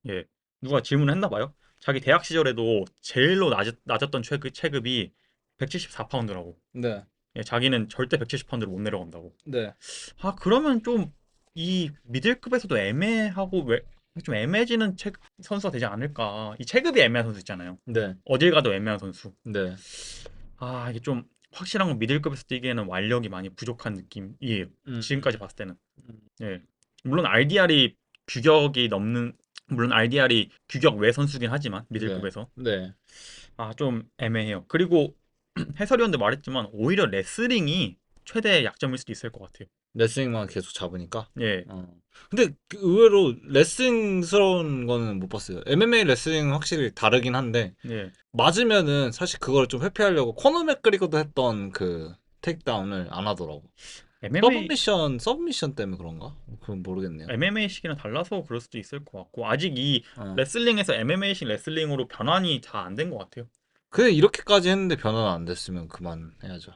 예. 누가 질문을 했나 봐요. 자기 대학 시절에도 제일로 낮았던 체급이 174파운드라고. 네. 예, 자기는 절대 170파운드를 못 내려간다고. 네. 아, 그러면 좀 이 미들급에서도 애매하고 좀 애매해지는 선수가 되지 않을까. 이 체급이 애매한 선수 있잖아요. 네. 어딜 가도 애매한 선수. 네. 아, 이게 좀 확실한 건 미들급에서 뛰기에는 완력이 많이 부족한 느낌이에요. 지금까지 봤을 때는. 음. 예. 물론 RDR이 규격이 넘는 물론 RDR이 규격 외 선수긴 하지만 네. 미들급에서 네. 아, 좀 애매해요. 그리고 해설위원도 말했지만 오히려 레슬링이 최대 약점일 수도 있을 것 같아요. 레슬링만 계속 잡으니까. 예. 근데 그 의외로 레슬링스러운 거는 못 봤어요. MMA 레슬링은 확실히 다르긴 한데 예. 맞으면은 사실 그걸 좀 회피하려고 코너 맥그리거도 했던 그 테이크다운을 안 하더라고. MMA 서브미션 때문에 그런가? 그건 모르겠네요. MMA 시기는 달라서 그럴 수도 있을 것 같고 아직 이 어. 레슬링에서 MMA식 레슬링으로 변환이 다 안 된 것 같아요. 그래 이렇게까지 했는데 변화는 안 됐으면 그만해야죠.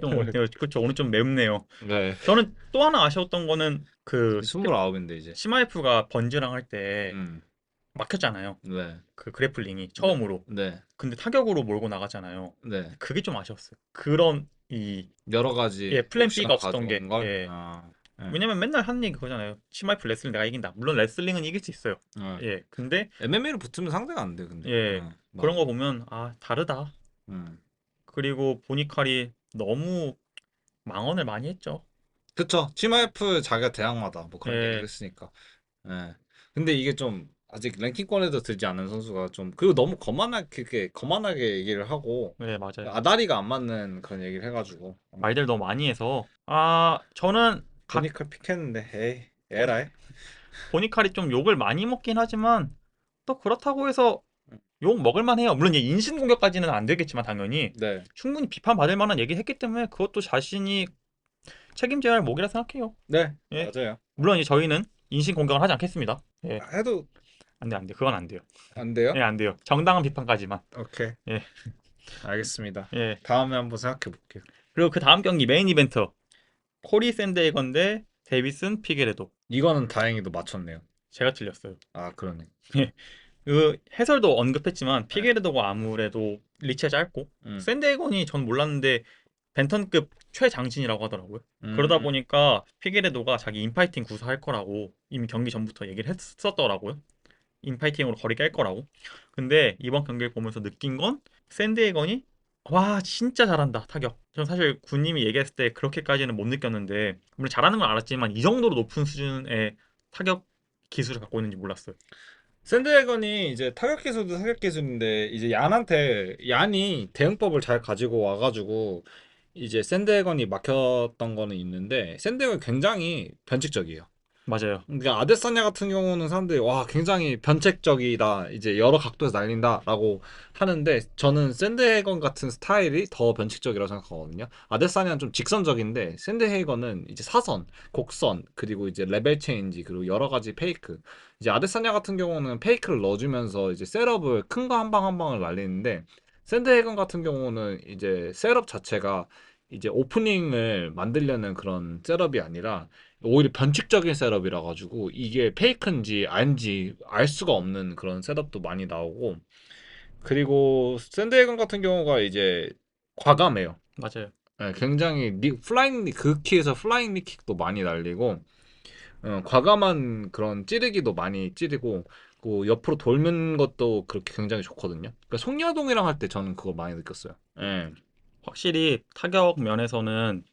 좀 어때요? 그렇죠. 오늘 좀 맵네요. 네. 저는 또 하나 아쉬웠던 거는 그 29인데 이제. 시마이프가 번즈랑 할 때 음. 막혔잖아요. 네. 그 그래플링이 처음으로. 네. 근데 타격으로 몰고 나가잖아요. 네. 그게 좀 아쉬웠어요. 그런 여러 가지 예, 플랜 옵션 B가 없었던 게. 가져온 걸. 예. 네. 왜냐면 맨날 하는 얘기 그거잖아요. 시마이프 레슬링 내가 이긴다. 물론 레슬링은 이길 수 있어요. 네. 예. 근데 MMA로 붙으면 상대가 안 돼, 근데. 예. 그런 맞아. 거 보면 아, 다르다. 그리고 보니칼이 너무 망언을 많이 했죠. 그쵸. 치마이프 자기가 대학마다 뭐 그런 얘기를 예. 했으니까. 예. 근데 이게 좀 아직 랭킹권에도 들지 않은 선수가 좀 그리고 너무 거만하게 얘기를 하고 네, 맞아요. 아다리가 안 맞는 그런 얘기를 해가지고 말들 너무 많이 해서 아, 저는 보니까 픽했는데 에이 에라이. 보니칼이 좀 욕을 많이 먹긴 하지만 또 그렇다고 해서 욕 먹을 만해요. 물론 이제 인신 공격까지는 안 되겠지만 당연히 네. 충분히 비판받을 만한 얘기 했기 때문에 그것도 자신이 책임져야 할 목이라 생각해요. 네. 예. 맞아요. 물론 이제 저희는 인신 공격을 하지 않겠습니다. 예. 해도 안 돼, 안 돼. 그건 안 돼요. 안 돼요? 예, 안 돼요. 정당한 비판까지만. 오케이. 예. 알겠습니다. 예. 다음에 한번 생각해 볼게요. 그리고 그 다음 경기 메인 이벤트. 코리 샌드에건 대 데이비슨 피게레도. 이거는 다행히도 맞췄네요. 제가 틀렸어요. 아, 그러네. 그 해설도 언급했지만 피게레도가 아무래도 리치가 짧고 음. 샌드에건이 전 몰랐는데 벤턴급 최장신이라고 하더라고요. 음. 그러다 보니까 피게레도가 자기 인파이팅 구사할 거라고 이미 경기 전부터 얘기를 했었더라고요. 인파이팅으로 거리 깰 거라고. 근데 이번 경기를 보면서 느낀 건 샌드에건이 와 진짜 잘한다 타격. 전 사실 군님이 얘기했을 때 그렇게까지는 못 느꼈는데 물론 잘하는 건 알았지만 이 정도로 높은 수준의 타격 기술을 갖고 있는지 몰랐어요. 샌드해건이 이제 타격 기술도 타격 기술인데 이제 얀이 대응법을 잘 가지고 와가지고 이제 샌드해건이 막혔던 거는 있는데 샌드해건이 굉장히 변칙적이에요. 맞아요. 그러니까 아데사냐 같은 경우는 사람들이 와 굉장히 변칙적이다 이제 여러 각도에서 날린다라고 하는데 저는 샌드헤이건 같은 스타일이 더 변칙적이라고 생각하거든요. 아데사냐는 좀 직선적인데 샌드헤이건은 이제 사선, 곡선 그리고 이제 레벨 체인지 그리고 여러 가지 페이크. 이제 아데사냐 같은 경우는 페이크를 넣어주면서 이제 셋업을 큰 거 한 방 한 방을 날리는데 샌드헤이건 같은 경우는 이제 셋업 자체가 이제 오프닝을 만들려는 그런 셋업이 아니라 오히려 변칙적인 셋업이라 가지고 이게 페이크인지 아닌지 알 수가 없는 그런 셋업도 많이 나오고 그리고 샌드해건 같은 경우가 이제 과감해요. 맞아요. 네, 굉장히 극히에서 플라잉 리킥도 많이 날리고 과감한 그런 찌르기도 많이 찌르고 그 옆으로 돌는 것도 그렇게 굉장히 좋거든요. 그러니까 송야동이랑 할 때 저는 그거 많이 느꼈어요. 예. 확실히 타격 면에서는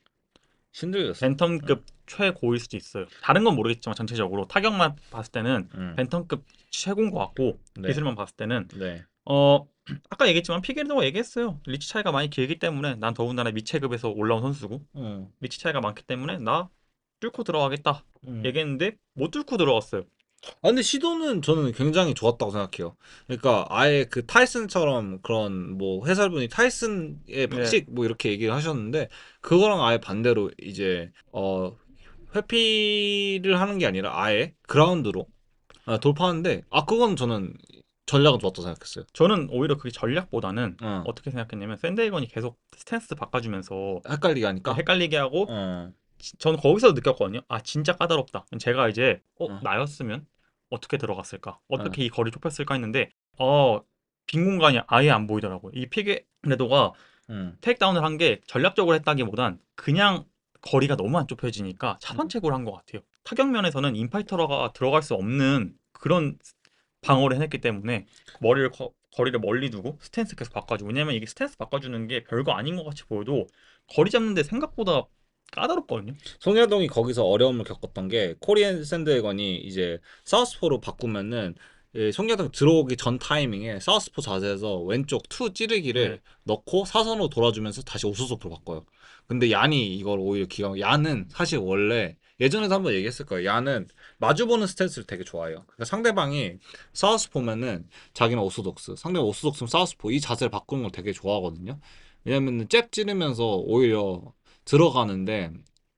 신들렸어요. 벤턴급 최고일 수도 있어요. 다른 건 모르겠지만 전체적으로 타격만 봤을 때는 음. 벤턴급 최고인 것 같고 네. 기술만 봤을 때는 네. 어, 아까 얘기했지만 피게르도가 얘기했어요. 리치 차이가 많이 길기 때문에 난 더군다나 미체급에서 올라온 선수고 응. 리치 차이가 많기 때문에 나 뚫고 들어가겠다 응. 얘기했는데 못 뚫고 들어갔어요. 아, 근데 시도는 저는 굉장히 좋았다고 생각해요. 그러니까 아예 그 타이슨처럼 그런 뭐 해설분이 타이슨의 네, 방식 뭐 이렇게 얘기를 하셨는데 그거랑 아예 반대로 이제 회피를 하는 게 아니라 아예 그라운드로 돌파하는데 그건 저는 전략은 좋았다고 생각했어요. 저는 오히려 그게 전략보다는 어. 어떻게 생각했냐면 샌드에건이 계속 스탠스 바꿔주면서 헷갈리게 하니까. 헷갈리게 하고 어. 저는 거기서 느꼈거든요. 아 진짜 까다롭다. 제가 이제 어. 나였으면 어떻게 들어갔을까? 어. 어떻게 이 거리 좁혔을까 했는데 어, 빈 공간이 아예 안 보이더라고요. 이 피게레도가 음. 테이크다운을 한 게 전략적으로 했다기보단 그냥 거리가 너무 안 좁혀지니까 음. 차선책으로 한 것 같아요. 타격면에서는 인파이터가 들어갈 수 없는 그런 방어를 해냈기 때문에 거리를 멀리 두고 스탠스 계속 바꿔주고 왜냐면 이게 스탠스 바꿔주는 게 별거 아닌 것 같이 보여도 거리 잡는데 생각보다 까다롭거든요. 송혜동이 거기서 어려움을 겪었던 게 코리안 샌드웨건이 이제 사우스포로 바꾸면은 송혜동 들어오기 전 타이밍에 사우스포 자세에서 왼쪽 투 찌르기를 네, 넣고 사선으로 돌아주면서 다시 오수석으로 바꿔요. 근데 얀이 이걸 오히려 얀은 사실 원래 예전에도 한번 얘기했을 거예요. 얀은 마주보는 스탠스를 되게 좋아해요. 그러니까 상대방이 사우스포면은 자기는 오소독스, 상대가 오소독스면 사우스포 이 자세를 바꾸는 걸 되게 좋아하거든요. 왜냐면 잽 찌르면서 오히려 들어가는데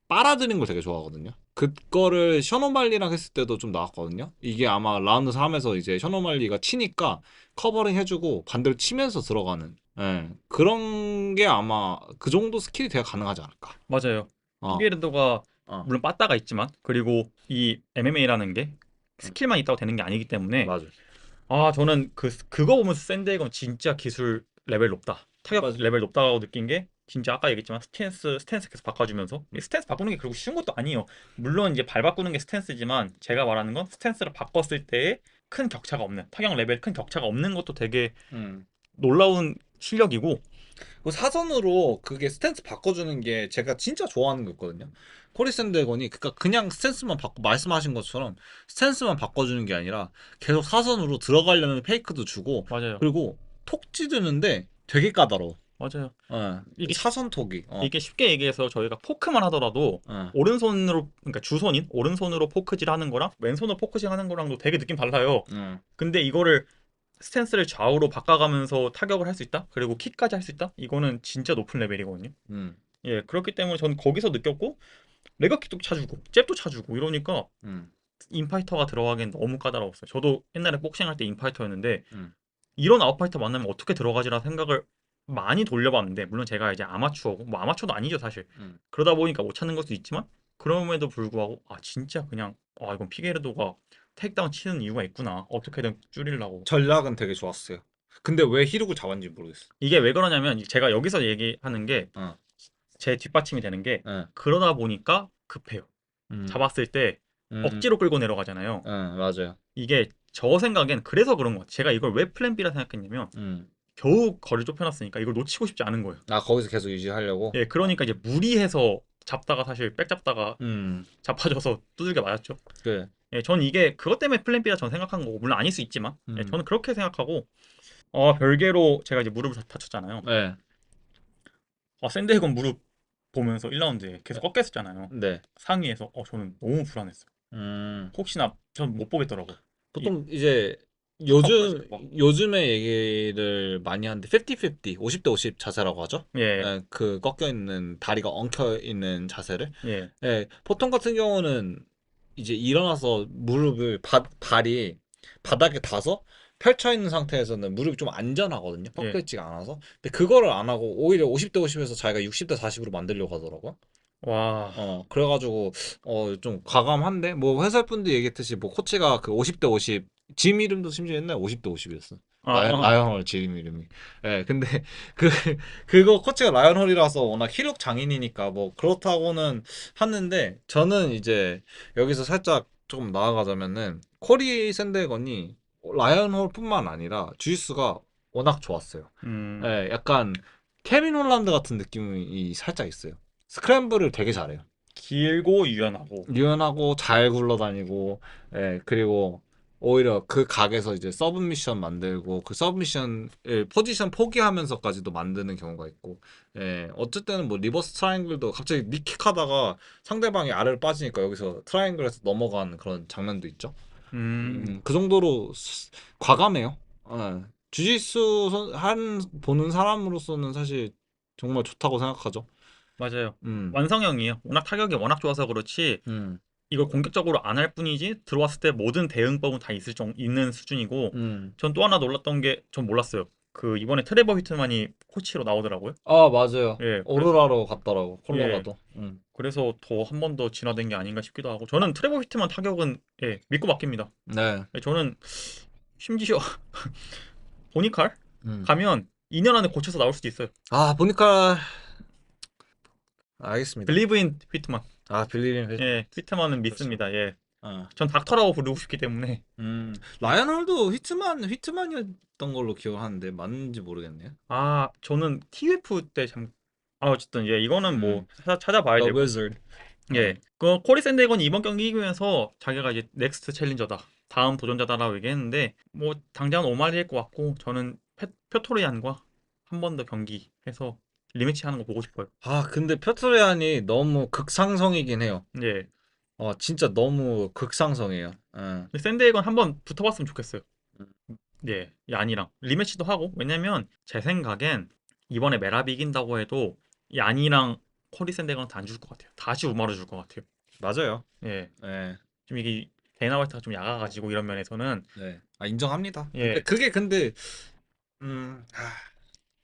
빨아들이는 걸 되게 좋아하거든요. 그거를 셔노말리랑 했을 때도 좀 나왔거든요. 이게 아마 라운드 3에서 이제 셔노말리가 치니까 커버링 해주고 반대로 치면서 들어가는 그런 게 아마 그 정도 스킬이 되게 가능하지 않을까. 맞아요. 어, 피게르도가 어, 물론 빠따가 있지만 그리고 이 MMA라는 게 스킬만 있다고 되는 게 아니기 때문에 맞아. 아 저는 그거 보면서 샌드에건 진짜 기술 레벨 높다. 타격 맞아. 레벨 높다고 느낀 게 진짜 아까 얘기했지만 스탠스 계속 바꿔주면서 이 스탠스 바꾸는 게 그리고 쉬운 것도 아니에요. 물론 이제 발 바꾸는 게 스탠스지만 제가 말하는 건 스탠스를 바꿨을 때에 큰 격차가 없는 타격 레벨 큰 격차가 없는 것도 되게 음. 놀라운 실력이고 그 사선으로 그게 스탠스 바꿔주는 게 제가 진짜 좋아하는 거 있거든요. 코리 샌드건이 그러니까 그냥 스탠스만 바꿔 말씀하신 것처럼 스탠스만 바꿔주는 게 아니라 계속 사선으로 들어가려면 페이크도 주고 맞아요. 그리고 톡 찌르는데 되게 까다로워. 맞아요. 그 이게 사선 톡이. 이게 쉽게 얘기해서 저희가 포크만 하더라도 어, 오른손으로 그러니까 주손인 오른손으로 포크질 하는 거랑 왼손으로 포크질 하는 거랑도 되게 느낌 달라요. 어, 근데 이거를 스탠스를 좌우로 바꿔가면서 타격을 할 수 있다? 그리고 킥까지 할 수 있다? 이거는 진짜 높은 레벨이거든요. 음, 예, 그렇기 때문에 저는 거기서 느꼈고 레거킥도 차주고 잽도 차주고 이러니까 음, 인파이터가 들어가기엔 너무 까다로웠어요. 저도 옛날에 복싱할 때 인파이터였는데 음, 이런 아웃파이터 만나면 어떻게 들어가지라 생각을 많이 돌려봤는데 물론 제가 이제 아마추어고 뭐 아마추어도 아니죠 사실. 음. 그러다 보니까 못 찾는 것도 있지만 그럼에도 불구하고 아 진짜 그냥 이건 피게르도가 테이크다운 치는 이유가 있구나 어떻게든 줄이려고. 전략은 되게 좋았어요. 근데 왜 히룩을 잡았는지 모르겠어. 이게 왜 그러냐면 제가 여기서 얘기하는 게 어, 제 뒷받침이 되는 게 어, 그러다 보니까 급해요. 음, 잡았을 때 음, 억지로 끌고 내려가잖아요. 맞아요. 이게 저 생각엔 그래서 그런 것 같아요. 제가 이걸 왜 플랜 B라 생각했냐면 음. 겨우 거리 좁혀놨으니까 이걸 놓치고 싶지 않은 거예요. 거기서 계속 유지하려고. 예, 그러니까 이제 무리해서 잡다가 사실 백 잡다가 음, 자빠져서 두들겨 맞았죠. 그래. 예, 전 이게 그것 때문에 플랜 B라 전 생각한 거고 물론 아닐 수 있지만 예, 음, 저는 그렇게 생각하고 별개로 제가 이제 무릎을 다쳤잖아요. 네, 샌드해건 무릎 보면서 1라운드에 계속 꺾였었잖아요. 네. 상위에서 저는 너무 불안했어요. 음. 혹시나 전 못 보겠더라고. 이 보통 이제 턱 부러질까 봐. 요즘에 얘기를 많이 하는데 50-50, 50대 50 자세라고 하죠. 예, 그 꺾여 있는 다리가 엉켜 있는 자세를. 예, 보통 같은 경우는 이제 일어나서 무릎을 발이 바닥에 닿아서 펼쳐 있는 상태에서는 무릎이 좀 안전하거든요. 꺾여 예. 있지가 않아서. 근데 그거를 안 하고 오히려 50대 50에서 자기가 60대 40으로 만들려고 하더라고요. 와, 그래가지고, 좀 과감한데? 뭐, 회사 분들이 얘기했듯이, 뭐, 코치가 그 50대 50, 짐 이름도 심지어 옛날에 50대 50이었어. 아, 아, 라이언홀 짐 이름이. 근데, 그, 그거 코치가 라이언홀이라서 워낙 히록 장인이니까, 뭐, 그렇다고는 하는데, 저는 이제, 여기서 살짝 조금 나아가자면은, 코리 샌드건이 라이언홀 뿐만 아니라, 주짓수가 워낙 좋았어요. 약간, 케빈 홀란드 같은 느낌이 살짝 있어요. 스크램블을 되게 잘해요. 길고 유연하고. 유연하고 잘 굴러다니고, 그리고 오히려 그 각에서 이제 서브미션 만들고 그 서브미션을 포지션 포기하면서까지도 만드는 경우가 있고, 예, 어쩔 때는 뭐 리버스 트라이앵글도 갑자기 니킥 하다가 상대방이 아래로 빠지니까 여기서 트라이앵글에서 넘어가는 그런 장면도 있죠. 그 정도로 과감해요. 예. 주짓수 보는 사람으로서는 사실 정말 좋다고 생각하죠. 맞아요. 음, 완성형이에요. 워낙 타격이 워낙 좋아서 그렇지 음, 이걸 공격적으로 안 할 뿐이지 들어왔을 때 모든 대응법은 다 있는 수준이고 음. 전 또 하나 놀랐던 게 전 몰랐어요. 그 이번에 트레버 휘트만이 코치로 나오더라고요. 아, 맞아요. 예, 그래서 오로라로 갔더라고, 예, 콜로라도. 그래서 더 한 번 더 진화된 게 아닌가 싶기도 하고 저는 트레버 휘트만 타격은 예, 믿고 맡깁니다. 네. 예, 저는 심지어 보니칼 음. 가면 2년 안에 고쳐서 나올 수도 있어요. 아, 보니까 알겠습니다. 빌리브 인 휘트만. 아, 빌리린 회. 예, 휘트만은 그렇죠. 믿습니다. 예. 어. 전 닥터라고 부르고 싶기 때문에 라이언홀도 히트만이었던 걸로 기억하는데 맞는지 모르겠네요. 아, 저는 TF 때 어쨌든 예, 이거는 뭐 음. 찾아봐야 The 되고 Wizard. 어. 예, 그 코리 샌디에건 이번 경기 이기면서 자기가 이제 넥스트 챌린저다, 다음 도전자다라고 얘기했는데 뭐 당장은 오마리일 것 같고 저는 표토리안과 한 번 더 경기해서 리매치 하는 거 보고 싶어요. 아, 근데 표트레안이 너무 극상성이긴 해요. 예, 진짜 너무 극상성이에요. 근데 샌디에건 한 번 붙어봤으면 좋겠어요. 음. 예, 얀이랑 리매치도 하고 왜냐면 제 생각엔 이번에 메라비 이긴다고 해도 얀이랑 코리 샌디에건한테 안 줄 것 같아요. 다시 우마르 줄 것 같아요. 맞아요. 예, 네. 좀 이게 데나 화이트가 좀 약아가지고 이런 면에서는 네. 아, 인정합니다. 근데 예, 그게 근데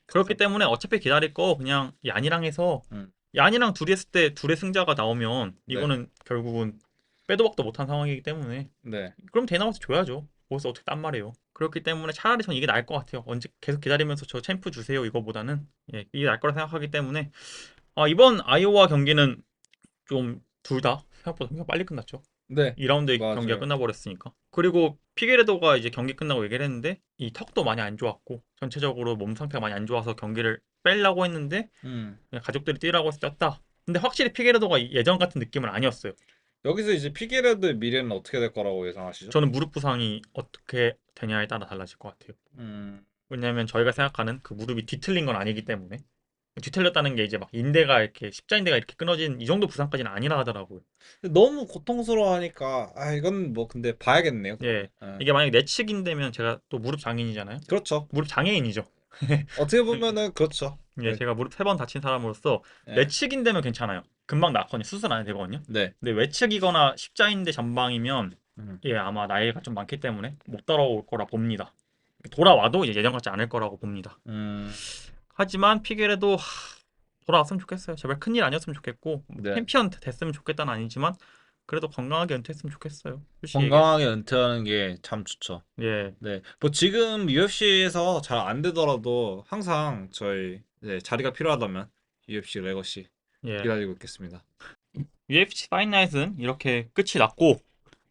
그렇기 극상. 때문에 어차피 기다릴 거 그냥 얀이랑 해서 음. 얀이랑 둘이 했을 때 둘의 승자가 나오면 네. 이거는 결국은 빼도 박도 못한 상황이기 때문에 네. 그럼 데나와서 줘야죠. 거기서 어떻게 딴 말이에요. 그렇기 때문에 차라리 전 이게 나을 것 같아요. 언제 계속 기다리면서 저 챔프 주세요 이거보다는 예, 이게 나을 거라 생각하기 때문에 이번 아이오와 경기는 좀 둘 다 생각보다 굉장히 빨리 끝났죠. 네. 2라운드 경기가 맞아요. 끝나버렸으니까. 그리고 피게레도가 이제 경기 끝나고 얘기를 했는데 이 턱도 많이 안 좋았고 전체적으로 몸 상태가 많이 안 좋아서 경기를 빼려고 했는데 음. 그냥 가족들이 뛰라고 해서 떴다. 근데 확실히 피게레도가 예전 같은 느낌은 아니었어요. 여기서 이제 피게레드의 미래는 어떻게 될 거라고 예상하시죠? 저는 무릎 부상이 어떻게 되냐에 따라 달라질 것 같아요. 음. 왜냐하면 저희가 생각하는 그 무릎이 뒤틀린 건 아니기 때문에 뒤틀렸다는 게 이제 막 인대가 이렇게 십자인대가 이렇게 끊어진 이 정도 부상까지는 아니라 하더라고요. 너무 고통스러워하니까 이건 뭐 근데 봐야겠네요. 그러면. 예, 이게 만약에 내측인대면 제가 또 무릎 장인이잖아요. 그렇죠. 무릎 장애인이죠. 어떻게 보면은 그렇죠. 예, 네. 제가 무릎 3번 다친 사람으로서 네. 내측인대면 괜찮아요. 금방 낫거든요. 수술 안 해도 되거든요. 네. 근데 외측이거나 십자인대 전방이면 음. 예, 아마 나이가 좀 많기 때문에 못 따라올 거라 봅니다. 돌아와도 이제 예전 같지 않을 거라고 봅니다. 음. 하지만 피게레도 돌아왔으면 좋겠어요. 제발 큰일 아니었으면 좋겠고 뭐 네. 챔피언 됐으면 좋겠다는 아니지만 그래도 건강하게 은퇴했으면 좋겠어요. 솔직히 얘기해서. 건강하게 은퇴하는 게 참 좋죠. 예, 네. 뭐 지금 UFC에서 잘 안 되더라도 항상 저희 자리가 필요하다면 UFC 레거시 예. 기다리고 있겠습니다. UFC 파이나잇은 이렇게 끝이 났고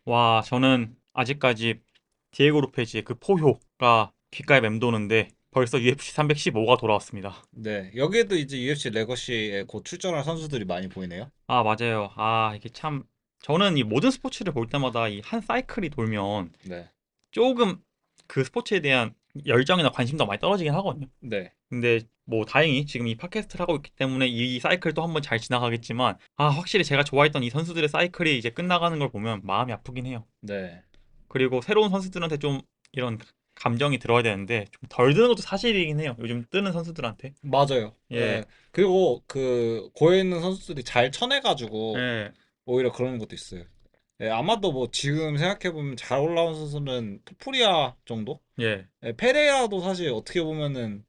와, 저는 아직까지 디에고 루페즈의 그 포효가 귓가에 맴도는데 벌써 UFC 315가 돌아왔습니다. 네. 여기에도 이제 UFC 레거시에 곧 출전할 선수들이 많이 보이네요. 아, 맞아요. 이게 참 저는 이 모든 스포츠를 볼 때마다 이 한 사이클이 돌면 네. 조금 그 스포츠에 대한 열정이나 관심도 많이 떨어지긴 하거든요. 네. 근데 뭐 다행히 지금 이 팟캐스트를 하고 있기 때문에 이 사이클도 한번 잘 지나가겠지만 확실히 제가 좋아했던 이 선수들의 사이클이 이제 끝나가는 걸 보면 마음이 아프긴 해요. 네. 그리고 새로운 선수들한테 좀 이런 감정이 들어야 되는데 좀 덜 드는 것도 사실이긴 해요. 요즘 뜨는 선수들한테. 맞아요. 예. 예. 그리고 그 고에 있는 선수들이 잘 쳐내가지고 예. 오히려 그런 것도 있어요. 예, 아마도 뭐 지금 생각해보면 잘 올라온 선수는 토프리아 정도? 예. 예, 페레이라도 사실 어떻게 보면은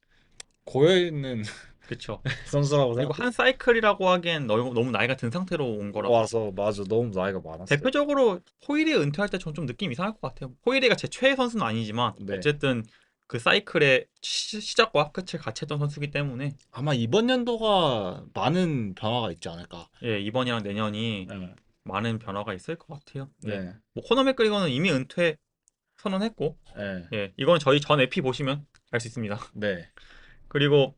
고에 있는 그쵸. 선수라고 그리고 생각. 한 사이클이라고 하기엔 너무 나이가 든 상태로 온 거라서. 와서 맞아 너무 나이가 많았어요. 대표적으로 호이리 은퇴할 때 전 좀 느낌 이상할 것 같아요. 호이리가 제 최애 선수는 아니지만 네. 어쨌든 그 사이클의 시작과 끝을 같이 했던 선수기 때문에 아마 이번 연도가 많은 변화가 있지 않을까. 예, 이번이랑 내년이 네. 많은 변화가 있을 것 같아요. 예. 네. 뭐 코너 맥그리거는 이미 은퇴 선언했고 네. 예, 이건 저희 전 에피 보시면 알 수 있습니다. 네. 그리고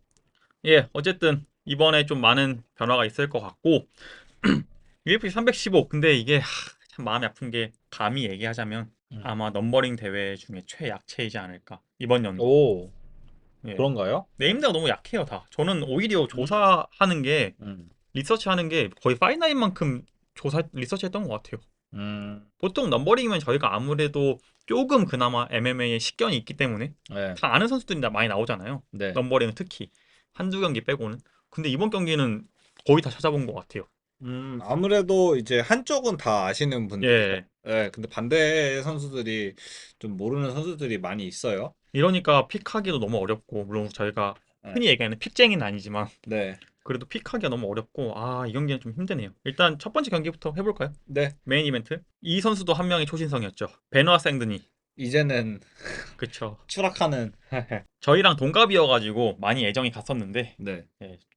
예, 어쨌든 이번에 좀 많은 변화가 있을 것 같고 UFC 315 근데 이게 참 마음이 아픈 게 감히 얘기하자면 아마 넘버링 대회 중에 최약체이지 않을까 이번 연도. 오, 예. 그런가요? 네임드가 너무 약해요 다. 저는 오히려 음. 조사하는 게 음. 리서치하는 게 거의 파이나임만큼 조사 리서치했던 것 같아요. 음. 보통 넘버링이면 저희가 아무래도 조금 그나마 MMA에 식견이 있기 때문에 네. 다 아는 선수들이 많이 나오잖아요. 네. 넘버링은 특히 한두 경기 빼고는. 근데 이번 경기는 거의 다 찾아본 것 같아요. 아무래도 이제 한쪽은 다 아시는 분들이죠. 예. 네, 근데 반대 선수들이 좀 모르는 선수들이 많이 있어요. 이러니까 픽하기도 너무 어렵고 물론 저희가 네. 흔히 얘기하는 픽쟁이는 아니지만 네. 그래도 픽하기가 너무 어렵고 이 경기는 좀 힘드네요. 일단 첫 번째 경기부터 해볼까요? 네. 메인 이벤트. 이 선수도 한 명의 초신성이었죠. 베노아 생드니. 이제는 그쵸. 추락하는. 저희랑 동갑이어가지고 많이 애정이 갔었는데 네.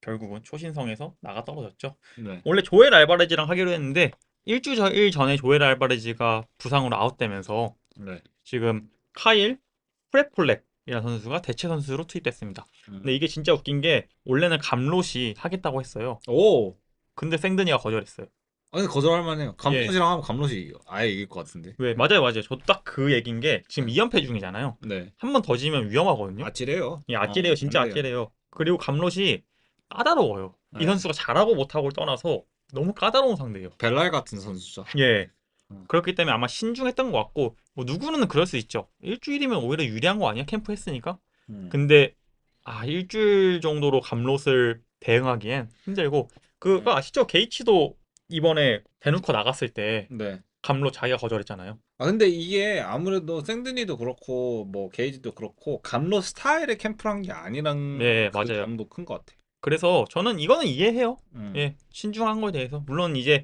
결국은 초신성에서 나가 떨어졌죠. 네. 원래 조엘 알바레즈랑 하기로 했는데 일주일 전에 조엘 알바레즈가 부상으로 아웃되면서 네. 지금 카일 프레폴렉이라는 선수가 대체 선수로 투입됐습니다. 근데 이게 진짜 웃긴 게 원래는 감롯이 하겠다고 했어요. 오. 근데 생드니가 거절했어요. 아니 거절할 만해요. 예. 감롯이랑 하면 감롯이 아예 이길 것 같은데. 왜? 맞아요. 저도 딱 그 얘기인 게 지금 2연패 중이잖아요. 네. 한 번 더 지면 위험하거든요. 아찔해요. 예, 아찔해요. 진짜 안 돼요. 아찔해요. 그리고 감롯이 까다로워요. 이 네. 선수가 잘하고 못하고를 떠나서 너무 까다로운 상대예요. 벨랄 같은 선수죠. 예. 음. 그렇기 때문에 아마 신중했던 것 같고 뭐 누구는 그럴 수 있죠. 일주일이면 오히려 유리한 거 아니야? 캠프 했으니까. 근데 일주일 정도로 감롯을 대응하기엔 힘들고 그거 아시죠? 게이치도 이번에 대놓고 나갔을 때 네. 감롯 자기가 거절했잖아요. 근데 이게 아무래도 생드니도 그렇고 뭐 게이지도 그렇고 감롯 스타일의 캠프란 게 아니란 네, 그 맞아요. 감도 큰 것 같아. 그래서 저는 이거는 이해해요. 음. 예, 신중한 거에 대해서. 물론 이제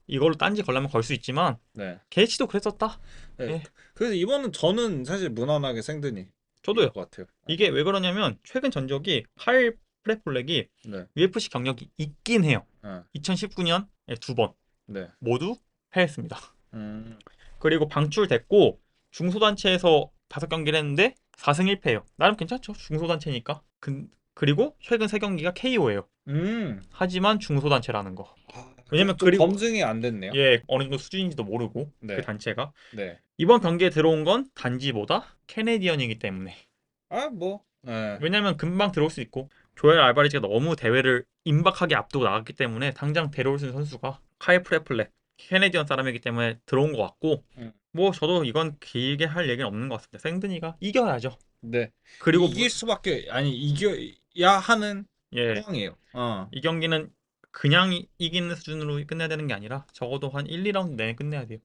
이걸로 딴지 걸려면 걸 수 있지만 네. 게이치도 그랬었다. 네. 예. 그래서 이번은 저는 사실 무난하게 생드니 저도요. 이길 것 같아요. 이게 왜 그러냐면 최근 전적이 카일 프레폴렉이 네. UFC 경력이 있긴 해요. 네. 2019년에 2번 네. 모두 패했습니다. 음. 그리고 방출됐고 중소단체에서 5경기를 했는데 4승 1패예요. 나름 괜찮죠. 중소단체니까. 그리고 최근 3경기가 KO예요. 하지만 중소단체라는 거. 왜냐면 좀 그리고 검증이 안 됐네요. 예, 어느 정도 수준인지도 모르고 네. 그 단체가 네. 이번 경기에 들어온 건 단지보다 캐네디언이기 때문에. 뭐. 네. 왜냐면 금방 들어올 수 있고 조엘 알바레즈가 너무 대회를 임박하게 앞두고 나갔기 때문에 당장 데려올 수 있는 선수가 카일 프레플렉 캐네디언 사람이기 때문에 들어온 것 같고 뭐 저도 이건 길게 할 얘기는 없는 것 같습니다. 생드니가 이겨야죠. 네. 그리고 이길 수밖에 이겨야 하는 예, 상황이에요. 이 경기는 그냥 이기는 수준으로 끝내야 되는 게 아니라 적어도 한 1, 2라운드 내에 끝내야 돼요.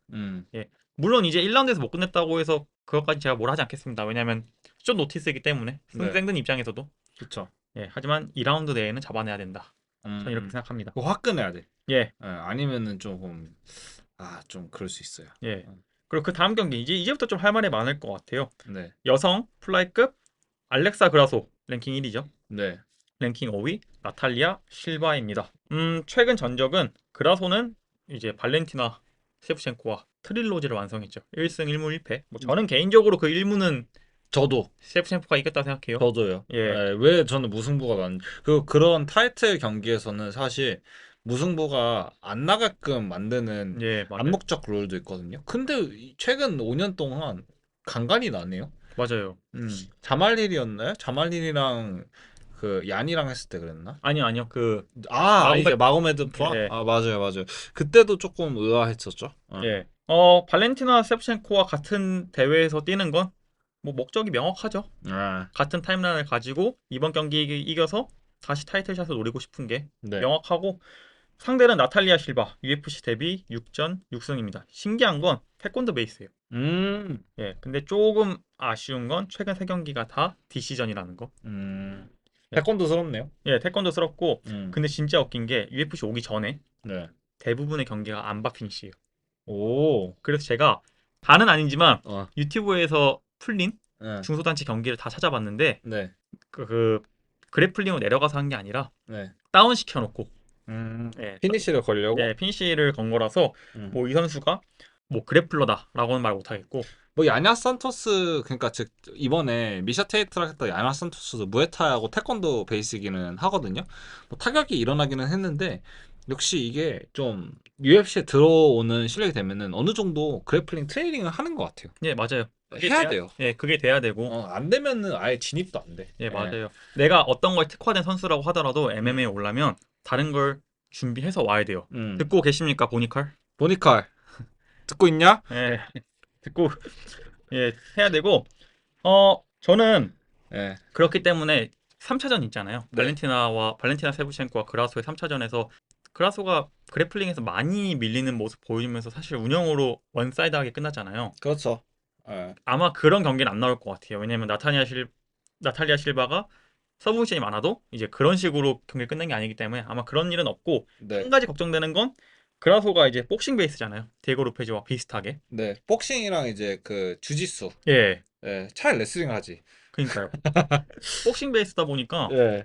예. 물론 이제 1라운드에서 못 끝냈다고 해서 그것까지 제가 뭘 하지 않겠습니다. 왜냐면 좀 노티스이기 때문에 네. 생든 입장에서도 그렇죠. 예, 하지만 2라운드 내에는 잡아내야 된다. 저는 이렇게 생각합니다. 그거 확 끊어야 돼. 예, 아니면은 조금 좀 그럴 수 있어요. 예. 그리고 그 다음 경기 이제부터 좀 할 말이 많을 것 같아요. 네. 여성 플라이급 알렉사 그라소 랭킹 1위죠. 네. 랭킹 5위 나탈리아 실바입니다. 최근 전적은 그라소는 이제 발렌티나 셰프첸코와 트릴로지를 완성했죠. 1승 1무 1패. 뭐 저는 개인적으로 그 1무는 저도 셰프첸코가 이겼다 생각해요. 저도요. 예. 왜 저는 무승부가 난 그런 타이틀 경기에서는 사실 무승부가 안 나게끔 만드는 예, 맞아요. 암묵적 룰도 있거든요. 근데 최근 5년 동안 간간이 나네요. 맞아요. 자말릴이었나요? 자말릴이랑 그 얀이랑 했을 때 그랬나? 아니요. 그 이제 마고메드 프라? 예. 맞아요. 그때도 조금 의아했었죠. 예. 발렌티나 셰프첸코와 같은 대회에서 뛰는 건 뭐 목적이 명확하죠. 같은 타임라인을 가지고 이번 경기 이겨서 다시 타이틀샷을 노리고 싶은 게 네. 명확하고 상대는 나탈리아 실바 UFC 데뷔 6전 6승입니다. 신기한 건 태권도 베이스예요. 예, 근데 조금 아쉬운 건 최근 3경기가 다 디시전이라는 거. 태권도스럽네요. 예, 태권도스럽고 근데 진짜 웃긴 게 UFC 오기 전에 네. 대부분의 대부분의 경기가 안바 피니시예요. 오. 그래서 제가 다는 아니지만 어. 유튜브에서 풀린 네. 중소단체 경기를 다 찾아봤는데 네. 그 그래플링으로 내려가서 한 게 아니라 네. 다운 시켜놓고 예, 피니시를 걸려고? 예, 피니시를 건 거라서 뭐 이 선수가 뭐 그래플러다라고는 말 못하겠고 뭐 야냐 산토스 그러니까 즉 이번에 미샤 테이트랑 했던 야냐 산토스도 무에타이하고 태권도 베이스기는 하거든요. 뭐 타격이 일어나기는 했는데 역시 이게 좀 UFC에 들어오는 실력이 되면은 어느 정도 그래플링 트레이닝을 하는 것 같아요. 예, 맞아요. 그게 해야 돼야, 돼요. 예, 그게 돼야 되고, 안 되면은 아예 진입도 안 돼. 예, 예. 맞아요. 내가 어떤 거에 특화된 선수라고 하더라도 음. MMA에 올라면 다른 걸 준비해서 와야 돼요. 음. 듣고 계십니까, 보니칼? 보니칼 듣고 있냐? 예, 듣고, 예, 해야 되고, 저는 예. 그렇기 때문에 3차전 있잖아요. 네. 발렌티나 세부첸코와 그라소의 3차전에서 그라소가 그래플링에서 많이 밀리는 모습 보이면서 사실 운영으로 원사이드하게 끝났잖아요. 그렇죠. 예. 아마 그런 경기는 안 나올 것 같아요. 왜냐면 나탈리아 실바가 서브미션이 많아도 이제 그런 식으로 경기 끝낸 게 아니기 때문에 아마 그런 일은 없고, 네. 한 가지 걱정되는 건 그라소가 이제 복싱 베이스잖아요. 디에고 루페즈와 비슷하게. 네. 복싱이랑 이제 그 주짓수. 예, 예. 차라리 레슬링 하지. 그러니까요. 복싱 베이스다 보니까 예.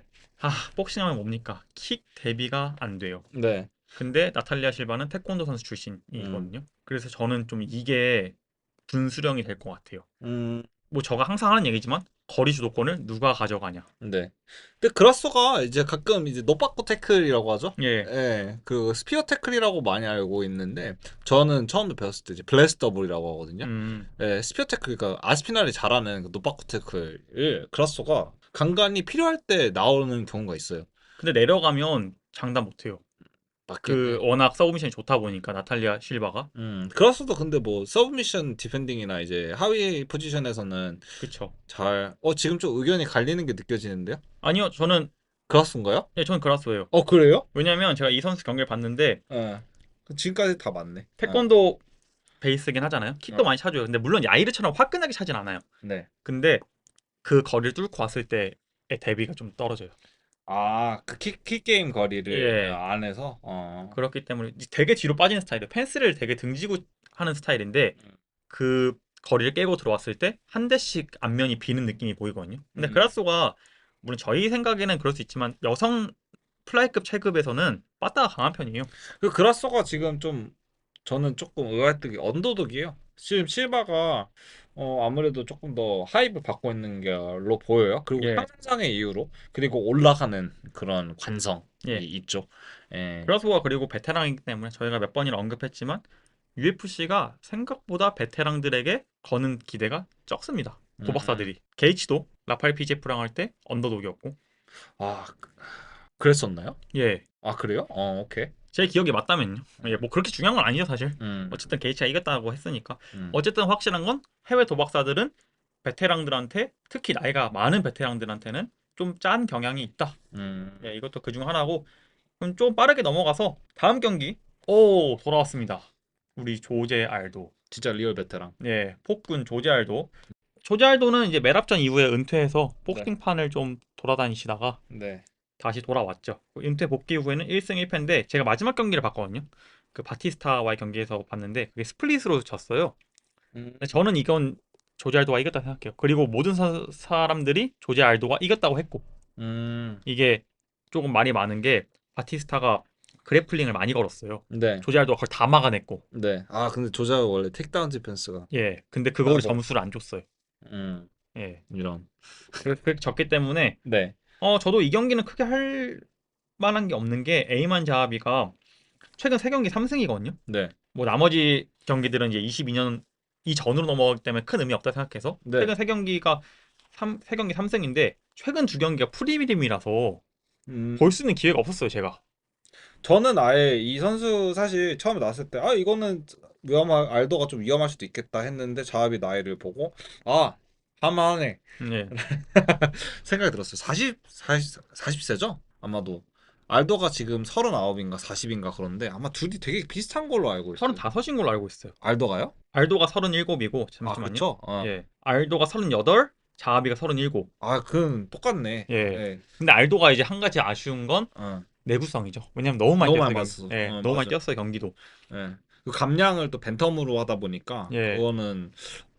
복싱하면 뭡니까? 킥 대비가 안 돼요. 네. 근데 나탈리아 실바는 태권도 선수 음. 출신이거든요. 그래서 저는 좀 이게 분수령이 될 것 같아요. 음. 뭐 저가 항상 하는 얘기지만 거리 주도권을 누가 가져가냐. 네. 근데 그라소가 이제 가끔 이제 노빠꾸 태클이라고 하죠. 예. 예. 그 스피어 태클이라고 많이 알고 있는데 저는 처음 배웠을 때 이제 블레스 더블이라고 하거든요. 음. 예, 스피어 태클 그러니까 아스피날이 잘하는 그 노빠꾸 태클을 그라소가 간간히 필요할 때 나오는 경우가 있어요. 근데 내려가면 장담 못 해요. 맞긴 그 해. 워낙 서브미션이 좋다 보니까 나탈리아 실바가. 그라소도 근데 뭐 서브미션 디펜딩이나 이제 하위 포지션에서는 그쵸. 잘 지금 좀 의견이 갈리는 게 느껴지는데요? 아니요. 그라소인가요? 저는 그라스예요. 그래요? 왜냐면 제가 이 선수 경기를 봤는데 예. 지금까지 다 맞네. 태권도 베이스긴 하잖아요. 킥도 어. 많이 차줘요. 근데 물론 야이르처럼 화끈하게 차진 않아요. 네. 근데 그 거리를 뚫고 왔을 때의 대비가 좀 떨어져요. 그 킥게임 거리를 예. 안에서 그렇기 때문에 되게 뒤로 빠지는 스타일이에요. 펜스를 되게 등지고 하는 스타일인데 그 거리를 깨고 들어왔을 때 한 대씩 앞면이 비는 느낌이 보이거든요. 근데 음. 그라소가 물론 저희 생각에는 그럴 수 있지만 여성 플라이급 체급에서는 빠따가 강한 편이에요. 그 그라소가 지금 좀 저는 조금 의아했던 게 언더독이에요. 지금 실바가 아무래도 조금 더 하이브 받고 있는 걸로 보여요. 그리고 예, 향상의 이유로 그리고 올라가는 그런 관성이 예. 있죠. 예. 그라소가 그리고 베테랑이기 때문에 저희가 몇 번이나 언급했지만 UFC가 생각보다 베테랑들에게 거는 기대가 적습니다. 음. 도박사들이. 게이치도 라파엘 피제프랑 할 때 언더독이었고. 아, 그랬었나요? 예. 그래요? 오케이. 제 기억이 맞다면요. 예, 뭐 그렇게 중요한 건 아니죠, 사실. 음. 어쨌든 게이츠가 이겼다고 했으니까. 음. 어쨌든 확실한 건 해외 도박사들은 베테랑들한테, 특히 나이가 많은 베테랑들한테는 좀 짠 경향이 있다. 음. 예, 이것도 그중 하나고. 그럼 좀 빠르게 넘어가서 다음 경기. 오, 돌아왔습니다. 우리 조제 알도. 진짜 리얼 베테랑. 예, 폭군 조제 알도. 조제 알도는 이제 메랍전 이후에 은퇴해서 네. 복싱판을 좀 돌아다니시다가 네. 다시 돌아왔죠. 은퇴 복귀 후에는 1승 1패인데 제가 마지막 경기를 봤거든요. 그 바티스타와의 경기에서 봤는데 그게 스플릿으로 졌어요. 음. 근데 저는 이건 조제 알도가 이겼다 생각해요. 그리고 모든 사람들이 조제 알도가 이겼다고 했고, 음. 이게 조금 말이 많은 게 바티스타가 그래플링을 많이 걸었어요. 네. 조제 알도가 그걸 다 막아냈고. 네. 근데 조자가 원래 택다운 디펜스가 예. 근데 그거를 따서. 점수를 안 줬어요. 음. 예. 이런. 그렇게 졌기 때문에 네. 저도 이 경기는 크게 할 만한 게 없는 게 에이만 자하비가 최근 3경기 3승이거든요. 네. 뭐 나머지 경기들은 이제 22년 이전으로 넘어가기 때문에 큰 의미 없다 생각해서 네. 최근 3경기가 3경기 3승인데 최근 2경기가 프리미엄이라서 음. 볼 수 있는 기회가 없었어요, 제가. 저는 아예 이 선수 사실 처음에 나왔을 때 이거는 알도가 좀 위험할 수도 있겠다 했는데 자합이 나이를 보고 할만하네 네. 생각이 들었어요. 40세죠? 아마도 알도가 지금 39인가 40인가 그런데 아마 둘이 되게 비슷한 걸로 알고 있어요. 35인 걸로 알고 있어요. 알도가요? 알도가 37이고 잠시만요. 그쵸? 예. 알도가 38, 자하비가 37. 그건 똑같네. 예. 네. 근데 알도가 이제 한 가지 아쉬운 건 어. 내구성이죠. 왜냐면 너무 많이 너무 뛰었어요, 많이 경기. 봤어. 예. 너무 많이 맞아. 뛰었어요, 경기도. 예. 그 감량을 또 벤텀으로 하다 보니까 예. 그거는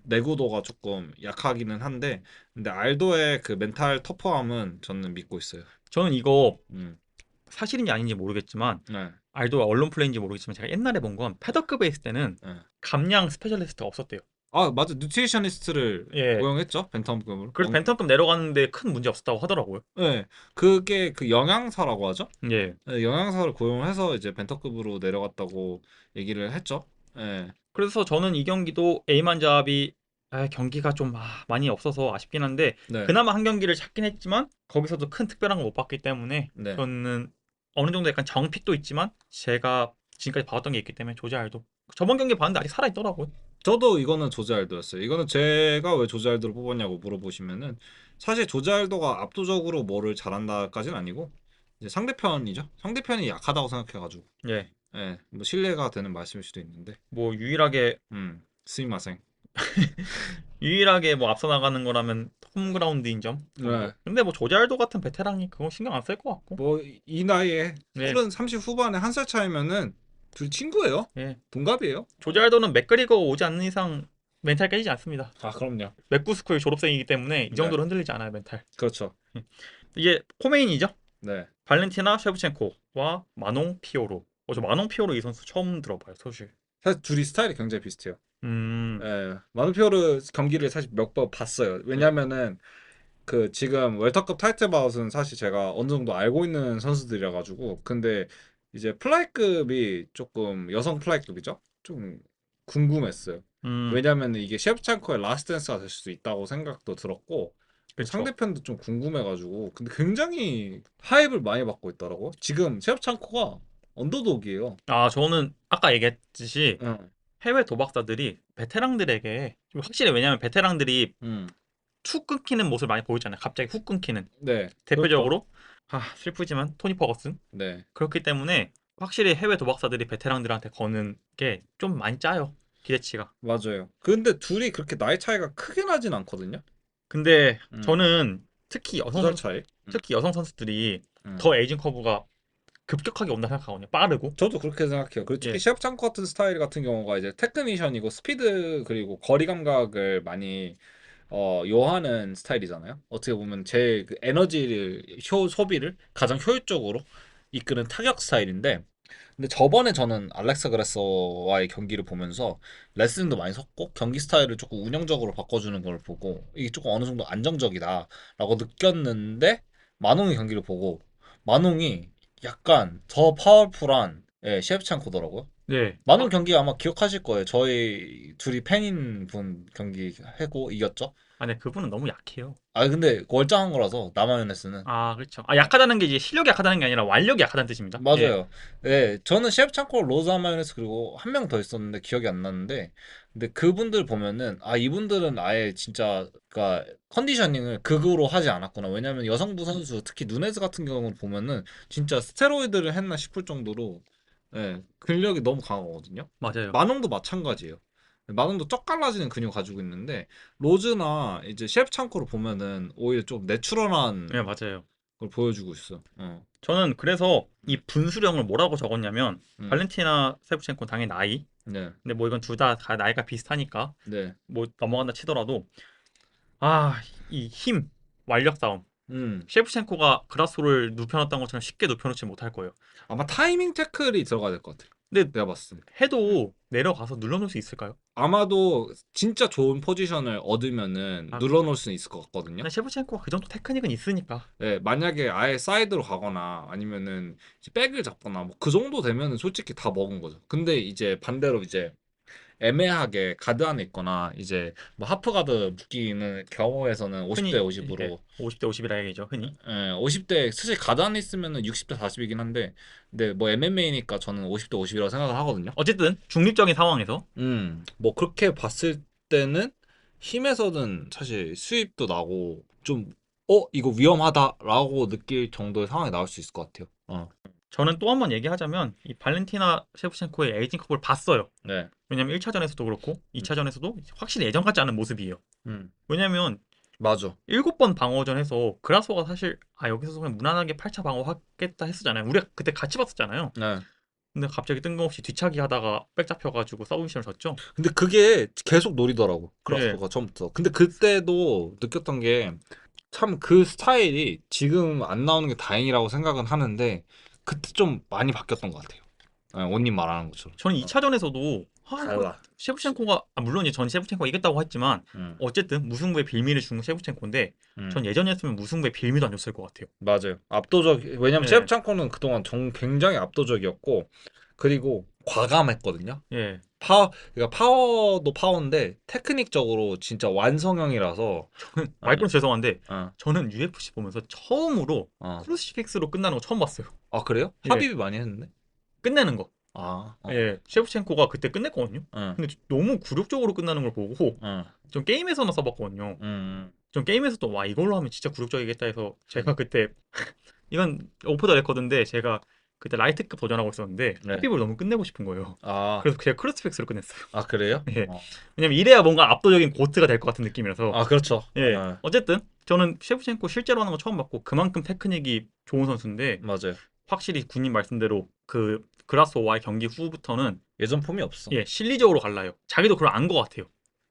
내구도가 조금 약하기는 한데 근데 알도의 그 멘탈 터프함은 저는 믿고 있어요. 저는 이거 음. 사실인지 아닌지 모르겠지만 네. 알도가 언론 플레이인지 모르겠지만 제가 옛날에 본 건 패더급에 있을 때는 네. 감량 스페셜리스트가 없었대요. 아, 맞아. 뉴트리셔니스트를 예. 고용했죠. 벤텀급으로. 그래서 벤턴급 내려갔는데 큰 문제 없었다고 하더라고요. 네. 그게 그 영양사라고 하죠. 예. 네, 영양사를 고용해서 이제 벤터급으로 내려갔다고 얘기를 했죠. 예. 그래서 저는 이 경기도 A만잡이 경기가 좀 많이 없어서 아쉽긴 한데 네. 그나마 한 경기를 찾긴 했지만 거기서도 큰 특별한 거 못 봤기 때문에 네. 저는 어느 정도 약간 정픽도 있지만 제가 지금까지 봐왔던 게 있기 때문에 조지알도 저번 경기 봤는데 아직 살아있더라고요. 저도 이거는 조지알도였어요. 이거는 제가 왜 조지알도를 뽑았냐고 물어보시면은 사실 조지알도가 압도적으로 뭐를 잘한다까지는 아니고 이제 상대편이죠. 상대편이 약하다고 생각해가지고 예. 예, 뭐 신뢰가 되는 말씀일 수도 있는데 뭐 스미마생. 유일하게 뭐 앞서 나가는 거라면 홈그라운드인 점 정도. 네. 근데 뭐 조지알도 같은 베테랑이 그건 신경 안 쓸 것 같고. 뭐 이 나이에 네. 30 후반에 한 살 차이면은 둘 친구예요. 예. 동갑이에요. 조지알도는 맥그리거 오지 않는 이상 멘탈 깨지지 않습니다. 아, 그럼요. 맥구스쿨 졸업생이기 때문에 이 네. 정도로 흔들리지 않아요 멘탈. 그렇죠. 이게 코메인이죠. 네. 발렌티나 셰브첸코와 마농 피오로. 저 마농 피오로 이 선수 처음 들어봐요 사실. 사실 둘이 스타일이 굉장히 비슷해요. 음. 예, 마누피오르 경기를 사실 몇 번 봤어요. 왜냐면은 그 지금 웰터급 타이틀바웃은 사실 제가 어느 정도 알고 있는 선수들이라 가지고 근데 이제 플라이급이 조금 여성 플라이급이죠. 좀 궁금했어요. 음. 왜냐면은 이게 셰프찬코의 라스트 댄스가 될 수도 있다고 생각도 들었고 또 그렇죠. 상대편도 좀 궁금해가지고 근데 굉장히 하입을 많이 받고 있더라고. 지금 셰프찬코가 언더독이에요. 저는 아까 얘기했듯이 응. 해외 도박사들이 베테랑들에게 좀 확실히 왜냐면 베테랑들이 응. 툭 끊기는 모습을 많이 보였잖아요. 갑자기 훅 끊기는. 네. 그렇죠. 대표적으로 슬프지만 토니 퍼거슨. 네. 그렇기 때문에 확실히 해외 도박사들이 베테랑들한테 거는 게 좀 많이 짜요. 기대치가. 맞아요. 근데 둘이 그렇게 나이 차이가 크게 나진 않거든요. 근데 음. 저는 두 살 차이. 특히 여성 선수들이 음. 더 에이징 커브가 급격하게 온다 생각하거든요. 빠르고. 저도 그렇게 생각해요. 그리고 특히 예. 셰프창코 같은 스타일 같은 경우가 이제 테크니션이고 스피드 그리고 거리 감각을 많이 요하는 스타일이잖아요. 어떻게 보면 제 그 에너지를 소비를 가장 효율적으로 이끄는 타격 스타일인데 근데 저번에 저는 알렉사 그레서와의 경기를 보면서 레슬링도 많이 섰고 경기 스타일을 조금 운영적으로 바꿔주는 걸 보고 이게 조금 어느 정도 안정적이다라고 느꼈는데 마농의 경기를 보고 마농이 약간 더 파워풀한 셰프찬코더라고요. 네. 마농 경기 아마 기억하실 거예요. 저희 둘이 팬인 분 경기 하고 이겼죠. 네, 그분은 너무 약해요. 아 근데 월장한 거라서 남아요네스는 그렇죠. 약하다는 게 이제 실력이 약하다는 게 아니라 완력이 약하다는 뜻입니다. 예. 맞아요. 네, 저는 셰프창코, 로자 마요네스 그리고 한 명 더 있었는데 기억이 안 나는데, 근데 그분들 보면은 이분들은 아예 진짜 그러니까 컨디셔닝을 극으로 하지 않았구나. 왜냐면 여성부 선수 특히 누네즈 같은 경우는 보면은 진짜 스테로이드를 했나 싶을 정도로 근력이 너무 강하거든요. 맞아요. 마농도 마찬가지예요. 마농도 쩍 갈라지는 근육 가지고 있는데 로즈나 이제 셰프창코를 보면은 오히려 좀 내추럴한 예, 맞아요. 걸 보여주고 있어. 저는 그래서 이 분수령을 뭐라고 적었냐면 음. 발렌티나 세브첸코는 당연히 나이. 네. 근데 뭐 이건 둘 다 나이가 비슷하니까 네. 뭐 넘어간다 치더라도 이 힘, 완력 싸움. 음. 셰프첸코가 그라소를 눕혀놨던 것처럼 쉽게 눕혀놓지 못할 거예요. 아마 타이밍 태클이 들어가야 될 것 같아요. 근데 내가 봤을 때. 해도 내려가서 눌러놓을 수 있을까요? 아마도 진짜 좋은 포지션을 얻으면은 눌러놓을 수는 있을 것 같거든요. 근데 셰프첸코가 그 정도 테크닉은 있으니까. 네, 만약에 아예 사이드로 가거나 아니면은 이제 백을 잡거나 뭐 그 정도 되면은 솔직히 다 먹은 거죠. 근데 이제 반대로 이제 애매하게 가드 안에 있거나 이제 뭐 하프 가드 묶이는 경우에서는 50대 50으로 50대 50이라 얘기죠, 흔히. 50대 사실 가드 안에 있으면은 60대 40이긴 한데 근데 뭐 MMA니까 저는 50대 50이라고 생각을 하거든요. 어쨌든 중립적인 상황에서 뭐 그렇게 봤을 때는 힘에서는 사실 수입도 나고 좀 이거 위험하다라고 느낄 정도의 상황이 나올 수 있을 것 같아요. 저는 또 한 번 얘기하자면 이 발렌티나 셰프첸코의 에이징컵을 봤어요. 네. 왜냐면 1차전에서도 그렇고 2차전에서도 확실히 예전 같지 않은 모습이에요. 왜냐면 맞아. 7번 방어전 해서 그라소가 사실 여기서 그냥 무난하게 8차 방어하겠다 했었잖아요. 우리가 그때 같이 봤었잖아요. 네. 근데 갑자기 뜬금없이 뒤차기 하다가 백 잡혀가지고 서브미션을 졌죠. 근데 그게 계속 노리더라고. 네. 그라스가 처음부터. 근데 그때도 느꼈던 게 참 그 스타일이 지금 안 나오는 게 다행이라고 생각은 하는데 그때 좀 많이 바뀌었던 것 같아요. 원님 말하는 것처럼. 저는 2차전에서도 이거 달라. 셰프첸코가 물론 이제 전 셰프첸코가 이겼다고 했지만 음, 어쨌든 무승부의 빌미를 준 셰프첸코인데 전 음. 예전이었으면 무승부의 빌미도 안 줬을 것 같아요. 맞아요. 압도적. 왜냐면 예, 셰프창코는 그동안 굉장히 압도적이었고 그리고 과감했거든요. 예. 그러니까 파워도 파워인데 테크닉적으로 진짜 완성형이라서. 저는 어, 말씀 죄송한데 어, 저는 UFC 보면서 처음으로 어. 크루시픽스로 끝나는 거 처음 봤어요. 아 그래요? 예, 합의비 많이 했는데? 끝내는 거. 아, 예, 셰프첸코가 그때 끝냈거든요. 어, 근데 너무 굴욕적으로 끝나는 걸 보고 어, 전 게임에서나 써봤거든요. 음, 전 게임에서도 와 이걸로 하면 진짜 굴욕적이겠다 해서 음. 제가 그때 이건 오프 더 레코드인데 제가 그때 라이트급 도전하고 있었는데 네. 합비를 너무 끝내고 싶은 거예요. 아, 그래서 그냥 크로스팩스로 끝냈어요. 아 그래요? 예. 어. 왜냐면 이래야 뭔가 압도적인 고트가 될 것 같은 느낌이라서. 아 그렇죠. 예. 어, 어쨌든 저는 셰프첸코 실제로 하는 거 처음 봤고 그만큼 테크닉이 좋은 선수인데 맞아요. 확실히 군님 말씀대로 그 그라스오와의 경기 후부터는 예전 폼이 없어. 예, 실리적으로 갈라요. 자기도 그걸 안 것 같아요.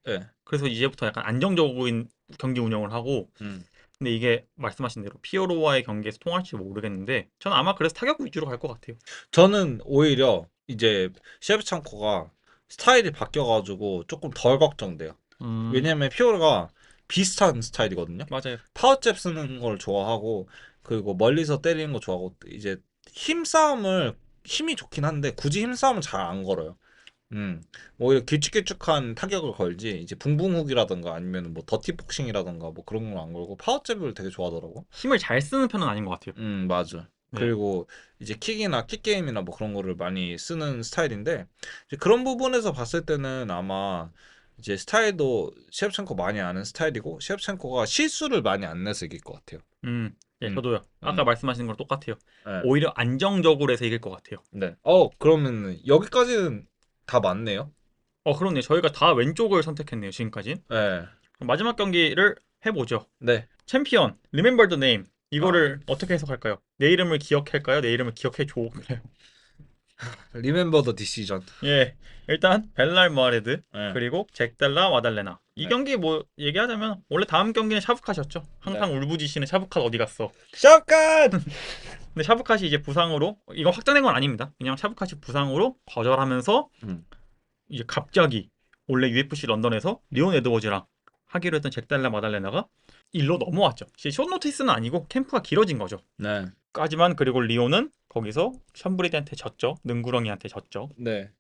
예. 그래서 이제부터 약간 안정적인 경기 운영을 하고 음. 근데 이게 말씀하신 대로 피어로와의 경기에서 통할지 모르겠는데 저는 아마 그래서 타격 위주로 갈 것 같아요. 저는 오히려 이제 셰프창코가 스타일이 바뀌어가지고 조금 덜 걱정돼요. 왜냐면 피오르가 비슷한 스타일이거든요. 맞아요. 파워잽 쓰는 걸 좋아하고 그리고 멀리서 때리는 거 좋아하고 이제 힘싸움을 힘이 좋긴 한데 굳이 힘싸움은 잘 안 걸어요. 음. 오히려 길쭉길쭉한 타격을 걸지 이제 붕붕훅이라던가 아니면 뭐 더티복싱이라던가 뭐 그런 건 안 걸고 파워잽을 되게 좋아하더라고. 힘을 잘 쓰는 편은 아닌 것 같아요. 맞아. 네. 그리고 이제 킥이나 킥게임이나 뭐 그런 거를 많이 쓰는 스타일인데 이제 그런 부분에서 봤을 때는 아마 이제 스타일도 셰프첸코 많이 아는 스타일이고 셰프첸코가 실수를 많이 안 내서 이길 것 같아요. 예, 음, 저도요. 아까 음, 말씀하신 거랑 똑같아요. 네, 오히려 안정적으로 해서 이길 것 같아요. 네. 그러면 여기까지는 다 맞네요. 그렇네. 저희가 다 왼쪽을 선택했네요, 지금까지. 네, 그럼 마지막 경기를 해보죠. 네. 챔피언, Remember the Name. 아, 이거를 어떻게 해석할까요? 내 이름을 기억할까요? 내 이름을 기억해줘까요? Remember the Decision. 예, 일단 벨랄 모아레드 네, 그리고 잭달라 마달레나. 이 네, 경기 뭐 얘기하자면 원래 다음 경기는 샤브카셨죠. 네. 항상 울부짖히는 샤브카 어디 갔어? 샷갓! 근데 샤브카시 이제 부상으로 이거 확정된 건 아닙니다. 그냥 샤브카시 부상으로 거절하면서 음, 이제 갑자기 원래 UFC 런던에서 리온 에드워즈랑 하기로 했던 잭달라 마달레나가 일로 넘어왔죠. 이제 숏 노티스는 아니고 캠프가 길어진 거죠. 네, 까지만 그리고 리온은 거기서 션브리드한테 졌죠. 능구렁이한테 졌죠. 네.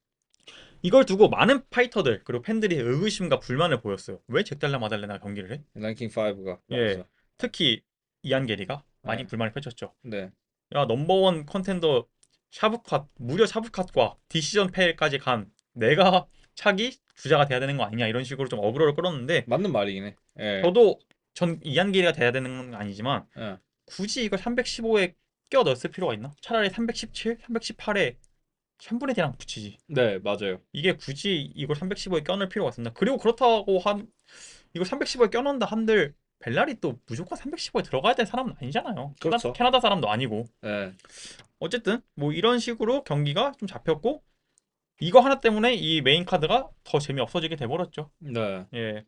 이걸 두고 많은 파이터들 그리고 팬들이 의구심과 불만을 보였어요. 왜 잭달라 마달레나 경기를 해? 랭킹 5가 예, 맞아. 특히 이안 게리가 많이 네, 불만을 펼쳤죠. 네. 야 넘버원 컨텐더 샤브캇 무려 샤브캇과 디시전 패까지 간 내가 차기 주자가 돼야 되는 거 아니냐 이런 식으로 좀 어그로를 끌었는데 맞는 말이긴 해. 예, 저도 전 이안 게리가 돼야 되는 건 아니지만 예. 굳이 이걸 315에 껴 넣었을 필요가 있나? 차라리 317, 318에 샴브레디랑 붙이지. 네, 맞아요. 이게 굳이 이걸 315에 껴넣을 필요가 있습니다. 그리고 그렇다고 이거 315에 껴넣는다 한들 벨라리 또 무조건 315에 들어가야 될 사람은 아니잖아요. 그렇죠. 캐나다 사람도 아니고. 예, 어쨌든 뭐 이런 식으로 경기가 좀 잡혔고 이거 하나 때문에 이 메인 카드가 더 재미없어지게 돼버렸죠. 네. 예.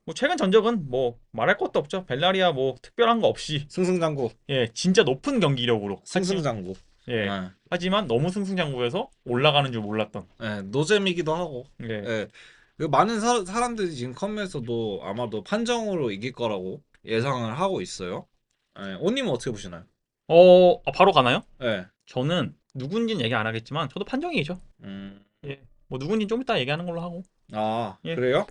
뭐 최근 전적은 뭐 말할 것도 없죠. 벨라리아 뭐 특별한 거 없이 승승장구, 예 진짜 높은 경기력으로 승승장구. 예 예, 하지만 너무 승승장구해서 올라가는 줄 몰랐던 예, 노잼이기도 하고. 예. 예. 그 많은 사람들이 지금 컴에서도 아마도 판정으로 이길 거라고 예상을 하고 있어요. 예, 오님은 어떻게 보시나요? 바로 가나요? 예. 저는 누군지는 얘기 안 하겠지만 저도 판정이죠. 음. 예. 뭐 누군지 좀 이따 얘기하는 걸로 하고. 아, 예. 그래요?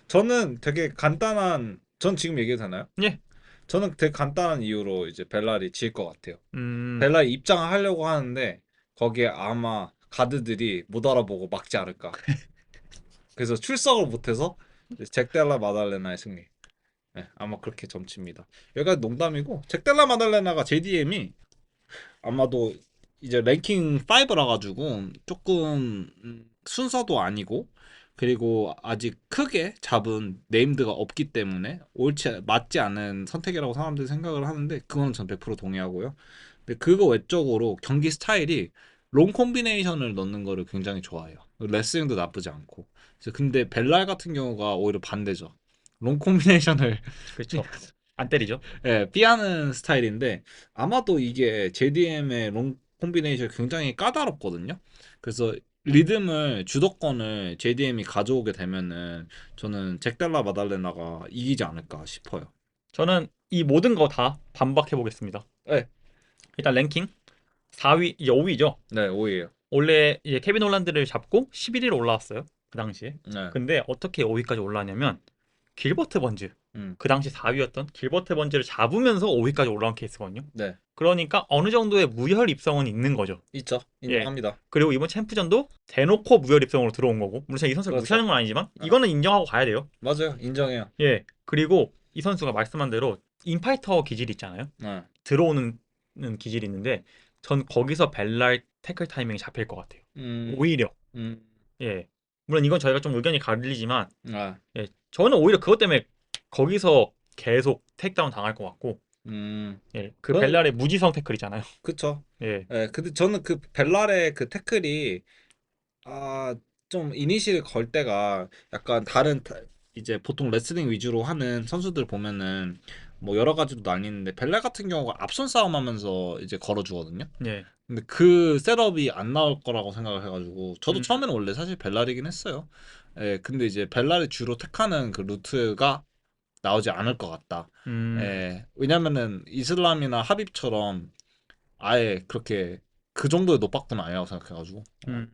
저는 되게 간단한, 전 지금 얘기해도 되나요? 예. 저는 되게 간단한 이유로 이제 벨랄이 질 것 같아요. 음. 벨랄이 입장을 하려고 하는데 거기에 아마 가드들이 못 알아보고 막지 않을까. 그래서 출석을 못해서 잭델라 마달레나의 승리. 네, 아마 그렇게 점칩니다. 여기가 농담이고 잭델라 마달레나가 JDM이 아마도 이제 랭킹 5라 가지고 조금 순서도 아니고 그리고 아직 크게 잡은 네임드가 없기 때문에 옳지 맞지 않은 선택이라고 사람들이 생각을 하는데 그건 전 100% 동의하고요. 근데 그거 외적으로 경기 스타일이 롱 콤비네이션을 넣는 거를 굉장히 좋아해요. 레슬링도 나쁘지 않고. 근데 벨랄 같은 경우가 오히려 반대죠. 롱 콤비네이션을 그렇죠. 안 때리죠. 예, 피하는 스타일인데 아마도 이게 JDM의 롱 콤비네이션 굉장히 까다롭거든요. 그래서 리듬을 주도권을 JDM이 가져오게 되면은 저는 잭달라 마달레나가 이기지 않을까 싶어요. 저는 이 모든 거 다 반박해 보겠습니다. 네, 일단 랭킹 4위, 이제 5위죠. 네, 5위에요. 원래 이제 케빈 홀란드를 잡고 11위로 올라왔어요. 그 당시에. 네, 근데 어떻게 5위까지 올라왔냐면 길버트 번즈. 음, 그 당시 4위였던 길버트 번즈를 잡으면서 5위까지 올라온 케이스거든요. 네, 그러니까 어느 정도의 무혈 입성은 있는 거죠. 있죠. 예. 인정합니다. 그리고 이번 챔프전도 대놓고 무혈 입성으로 들어온 거고, 물론 제가 이 선수를 그렇죠. 무시하는 건 아니지만 이거는 인정하고 가야 돼요. 맞아요, 인정해요. 예. 그리고 이 선수가 말씀한 대로 인파이터 기질이 있잖아요. 네, 들어오는 기질이 있는데 전 거기서 벨랄 태클 타이밍이 잡힐 것 같아요. 음, 오히려. 음, 예. 물론 이건 저희가 좀 의견이 갈리지만 아, 예. 저는 오히려 그것 때문에 거기서 계속 택다운 당할 것 같고 예. 그 저는 벨랄의 무지성 태클이잖아요. 그쵸. 예. 예, 근데 저는 그 벨랄의 그 태클이 아, 좀 이니시를 걸 때가 약간 이제 보통 레슬링 위주로 하는 선수들 보면은 뭐 여러 가지로 나뉘는데 벨랄 같은 경우가 앞선 싸움 하면서 이제 걸어주거든요. 예. 근데 그 셋업이 안 나올 거라고 생각을 해가지고 저도 음. 처음에는 원래 사실 벨랄이긴 했어요. 예, 근데 이제 벨랄이 주로 택하는 그 루트가 나오지 않을 것 같다. 음. 예, 왜냐면은 이슬람이나 하빕처럼 아예 그렇게 그 정도의 노박도는 아니라고 생각해가지고. 음.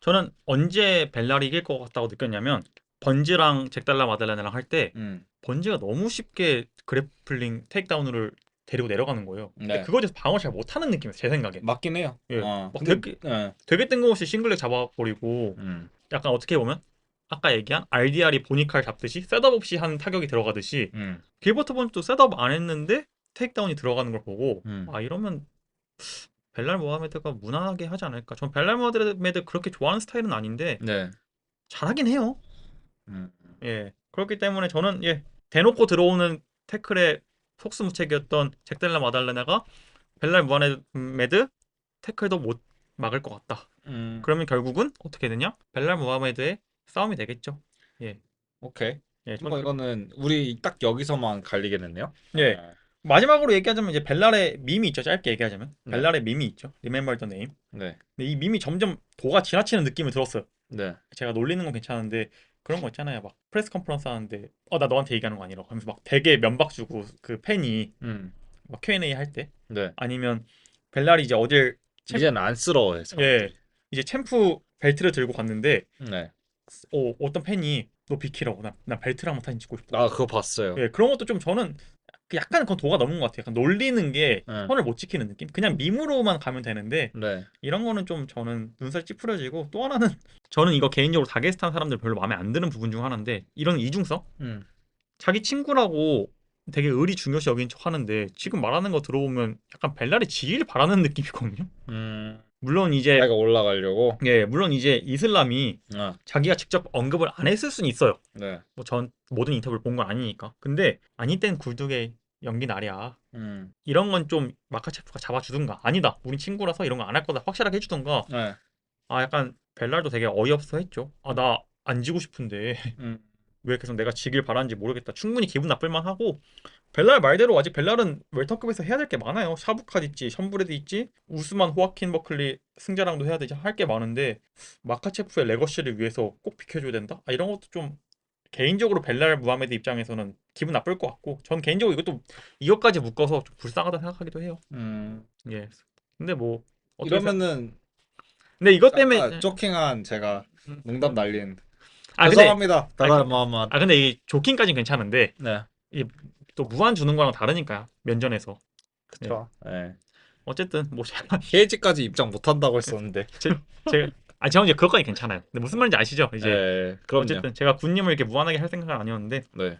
저는 언제 벨랄이 이길 것 같다고 느꼈냐면 번즈랑 잭달라 마달레나랑 할 때 음, 번즈가 너무 쉽게 그래플링 테이크다운을 데리고 내려가는 거예요. 근데 네. 그거에 대해서 방어를 잘 못하는 느낌이에요. 제 생각에. 맞긴 해요. 예. 막 근데 예. 되게 뜬금없이 싱글렉 잡아버리고 음. 약간 어떻게 보면 아까 얘기한 RDR이 보니카를 잡듯이 셋업 없이 하는 타격이 들어가듯이 음. 길버트 번즈도 셋업 안 했는데 테이크다운이 들어가는 걸 보고 음. 아 이러면 벨랄 모하메드가 무난하게 하지 않을까. 전 벨랄 모하메드 그렇게 좋아하는 스타일은 아닌데 네. 잘하긴 해요. 음. 예. 그렇기 때문에 저는 예. 대놓고 들어오는 태클의 속수무책이었던 잭델라 마달레나가 벨랄 무하메드 태클도 못 막을 것 같다. 음. 그러면 결국은 어떻게 되냐? 벨랄 무하메드의 싸움이 되겠죠. 예. 오케이. 예. 뭐 이거는 우리 딱 여기서만 갈리겠는데요? 예. 마지막으로 얘기하자면 이제 벨랄의 밈이 있죠. 짧게 얘기하자면. 네. 벨랄의 밈이 있죠. Remember the name. 네. 근데 이 밈이 점점 도가 지나치는 느낌을 들었어요. 네. 제가 놀리는 건 괜찮은데 그런 거 있잖아요. 막 프레스 컨퍼런스 하는데 나 너한테 얘기하는 거 아니라고 하면서 막 되게 면박 주고 그 팬이 음. 막 Q&A 할 때 네. 아니면 벨랄이 이제 어딜 이제는 안쓰러워해서. 예. 이제 챔프 벨트를 들고 갔는데 네. 어떤 팬이 너 비키라고 난 벨트랑 사진 찍고 싶다. 아, 그거 봤어요. 예, 그런 것도 좀 저는 약간 그건 도가 넘은 것 같아요. 약간 놀리는 게 네. 선을 못 지키는 느낌? 그냥 밈으로만 가면 되는데 네. 이런 거는 좀 저는 눈살 찌푸려지고 또 하나는 저는 이거 개인적으로 다게스탄 사람들 별로 마음에 안 드는 부분 중 하나인데 이런 이중성? 음. 자기 친구라고 되게 의리 중요시 여긴 척 하는데 지금 말하는 거 들어보면 약간 벨랄이 지길 바라는 느낌이거든요. 음. 물론 이제 내가 올라가려고. 예, 물론 이제 이슬람이 아. 자기가 직접 언급을 안 했을 수는 있어요. 네. 뭐 전 모든 인터뷰를 본 건 아니니까. 근데 아닐 땐 굴뚝의 연기 날이야. 음. 이런 건 좀 마카체프가 잡아주든가. 아니다. 우린 친구라서 이런 거 안 할 거다. 확실하게 해주든가. 네. 아 약간 벨랄도 되게 어이없어 했죠. 아 나 안 지고 싶은데 음. 왜 계속 내가 지길 바라는지 모르겠다. 충분히 기분 나쁠 만하고 벨랄 말대로 아직 벨랄은 웰터급에서 해야 될 게 많아요. 샤부칸 있지, 션브레드 있지, 우스만, 호아킨 버클리 승자랑도 해야 되지 할 게 많은데 마카체프의 레거시를 위해서 꼭 비켜줘야 된다. 아 이런 것도 좀 개인적으로 벨랄 무하메드 입장에서는 기분 나쁠 것 같고 전 개인적으로 이것까지 묶어서 좀 불쌍하다 생각하기도 해요. 음. 예. 근데 뭐 어떻게 이러면은 근데 이것 때문에 쪼킹한 제가 농담 날린. 아 근데 죄송합니다. 다들 아, 뭐만. 아 근데 이 조킹까지는 괜찮은데 네. 이 또 무한 주는 거랑 다르니까 면전에서. 그쵸. 네. 어쨌든 뭐 제가 KG까지 입장 못 한다고 했었는데. 제가 이제 그것까지 괜찮아요. 근데 무슨 말인지 아시죠? 이제 네, 그럼요. 어쨌든 제가 군님을 이렇게 무한하게 할 생각은 아니었는데 네.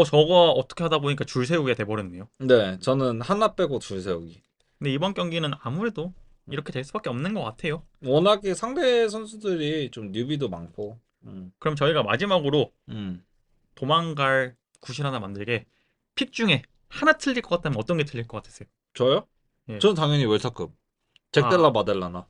저거 어떻게 하다 보니까 줄 세우게 돼버렸네요. 네, 저는 하나 빼고 줄 세우기. 근데 이번 경기는 아무래도 이렇게 될 수밖에 없는 것 같아요. 워낙에 상대 선수들이 좀 뉴비도 많고. 그럼 저희가 마지막으로 음. 도망갈 구실 하나 만들게 픽 중에 하나 틀릴 것 같다면 어떤 게 틀릴 것 같으세요? 저요? 예. 저는 당연히 웰터급. 잭델라 아. 마델라나.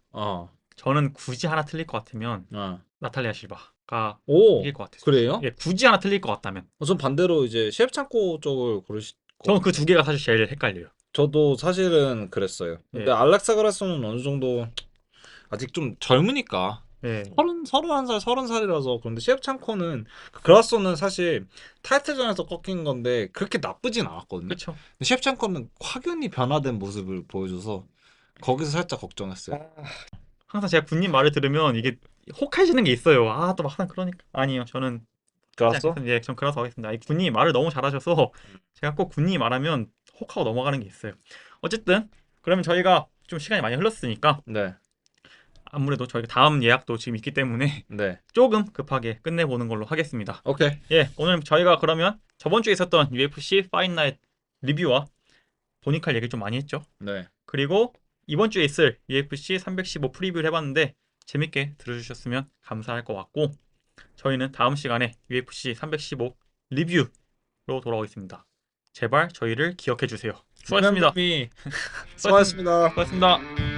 저는 굳이 하나 틀릴 것 같으면 어. 나탈리아 실바가 오, 이길 것 같았어요. 그래요? 예, 굳이 하나 틀릴 것 같다면 전 반대로 이제 셰프찬코 쪽을 고르시. 저는 그 두 개가 사실 제일 헷갈려요. 저도 사실은 그랬어요. 근데 예. 알렉사 그라소는 어느 정도 아직 좀 젊으니까 네. 31살, 30살이라서. 그런데 시evchenko는 그라소는 사실 타이틀전에서 꺾인 건데 그렇게 나쁘진 않았거든요. 그렇죠. 근데 시evchenko는 확연히 변화된 모습을 보여줘서 거기서 살짝 걱정했어요. 항상 제가 군님 말을 들으면 이게 혹해지는 게 있어요. 아, 또 막상 그러니까. 아니요. 저는 하지 그라소? 않겠습니다. 예, 전 그라서 하겠습니다. 이 군님이 말을 너무 잘하셔서 제가 꼭 군님이 말하면 혹하고 넘어가는 게 있어요. 어쨌든 그러면 저희가 좀 시간이 많이 흘렀으니까 네, 아무래도 저희가 다음 예약도 지금 있기 때문에 네. 조금 급하게 끝내보는 걸로 하겠습니다. 오케이. 예, 오늘 저희가 그러면 저번 주에 있었던 UFC 파이트 나잇 리뷰와 보니칼 얘기를 좀 많이 했죠. 네. 그리고 이번 주에 있을 UFC 315 프리뷰를 해봤는데 재밌게 들어주셨으면 감사할 것 같고 저희는 다음 시간에 UFC 315 리뷰로 돌아오겠습니다. 제발 저희를 기억해 주세요. 수고하셨습니다. 이 수고하셨습니다. 수고하셨습니다. 수고하셨습니다.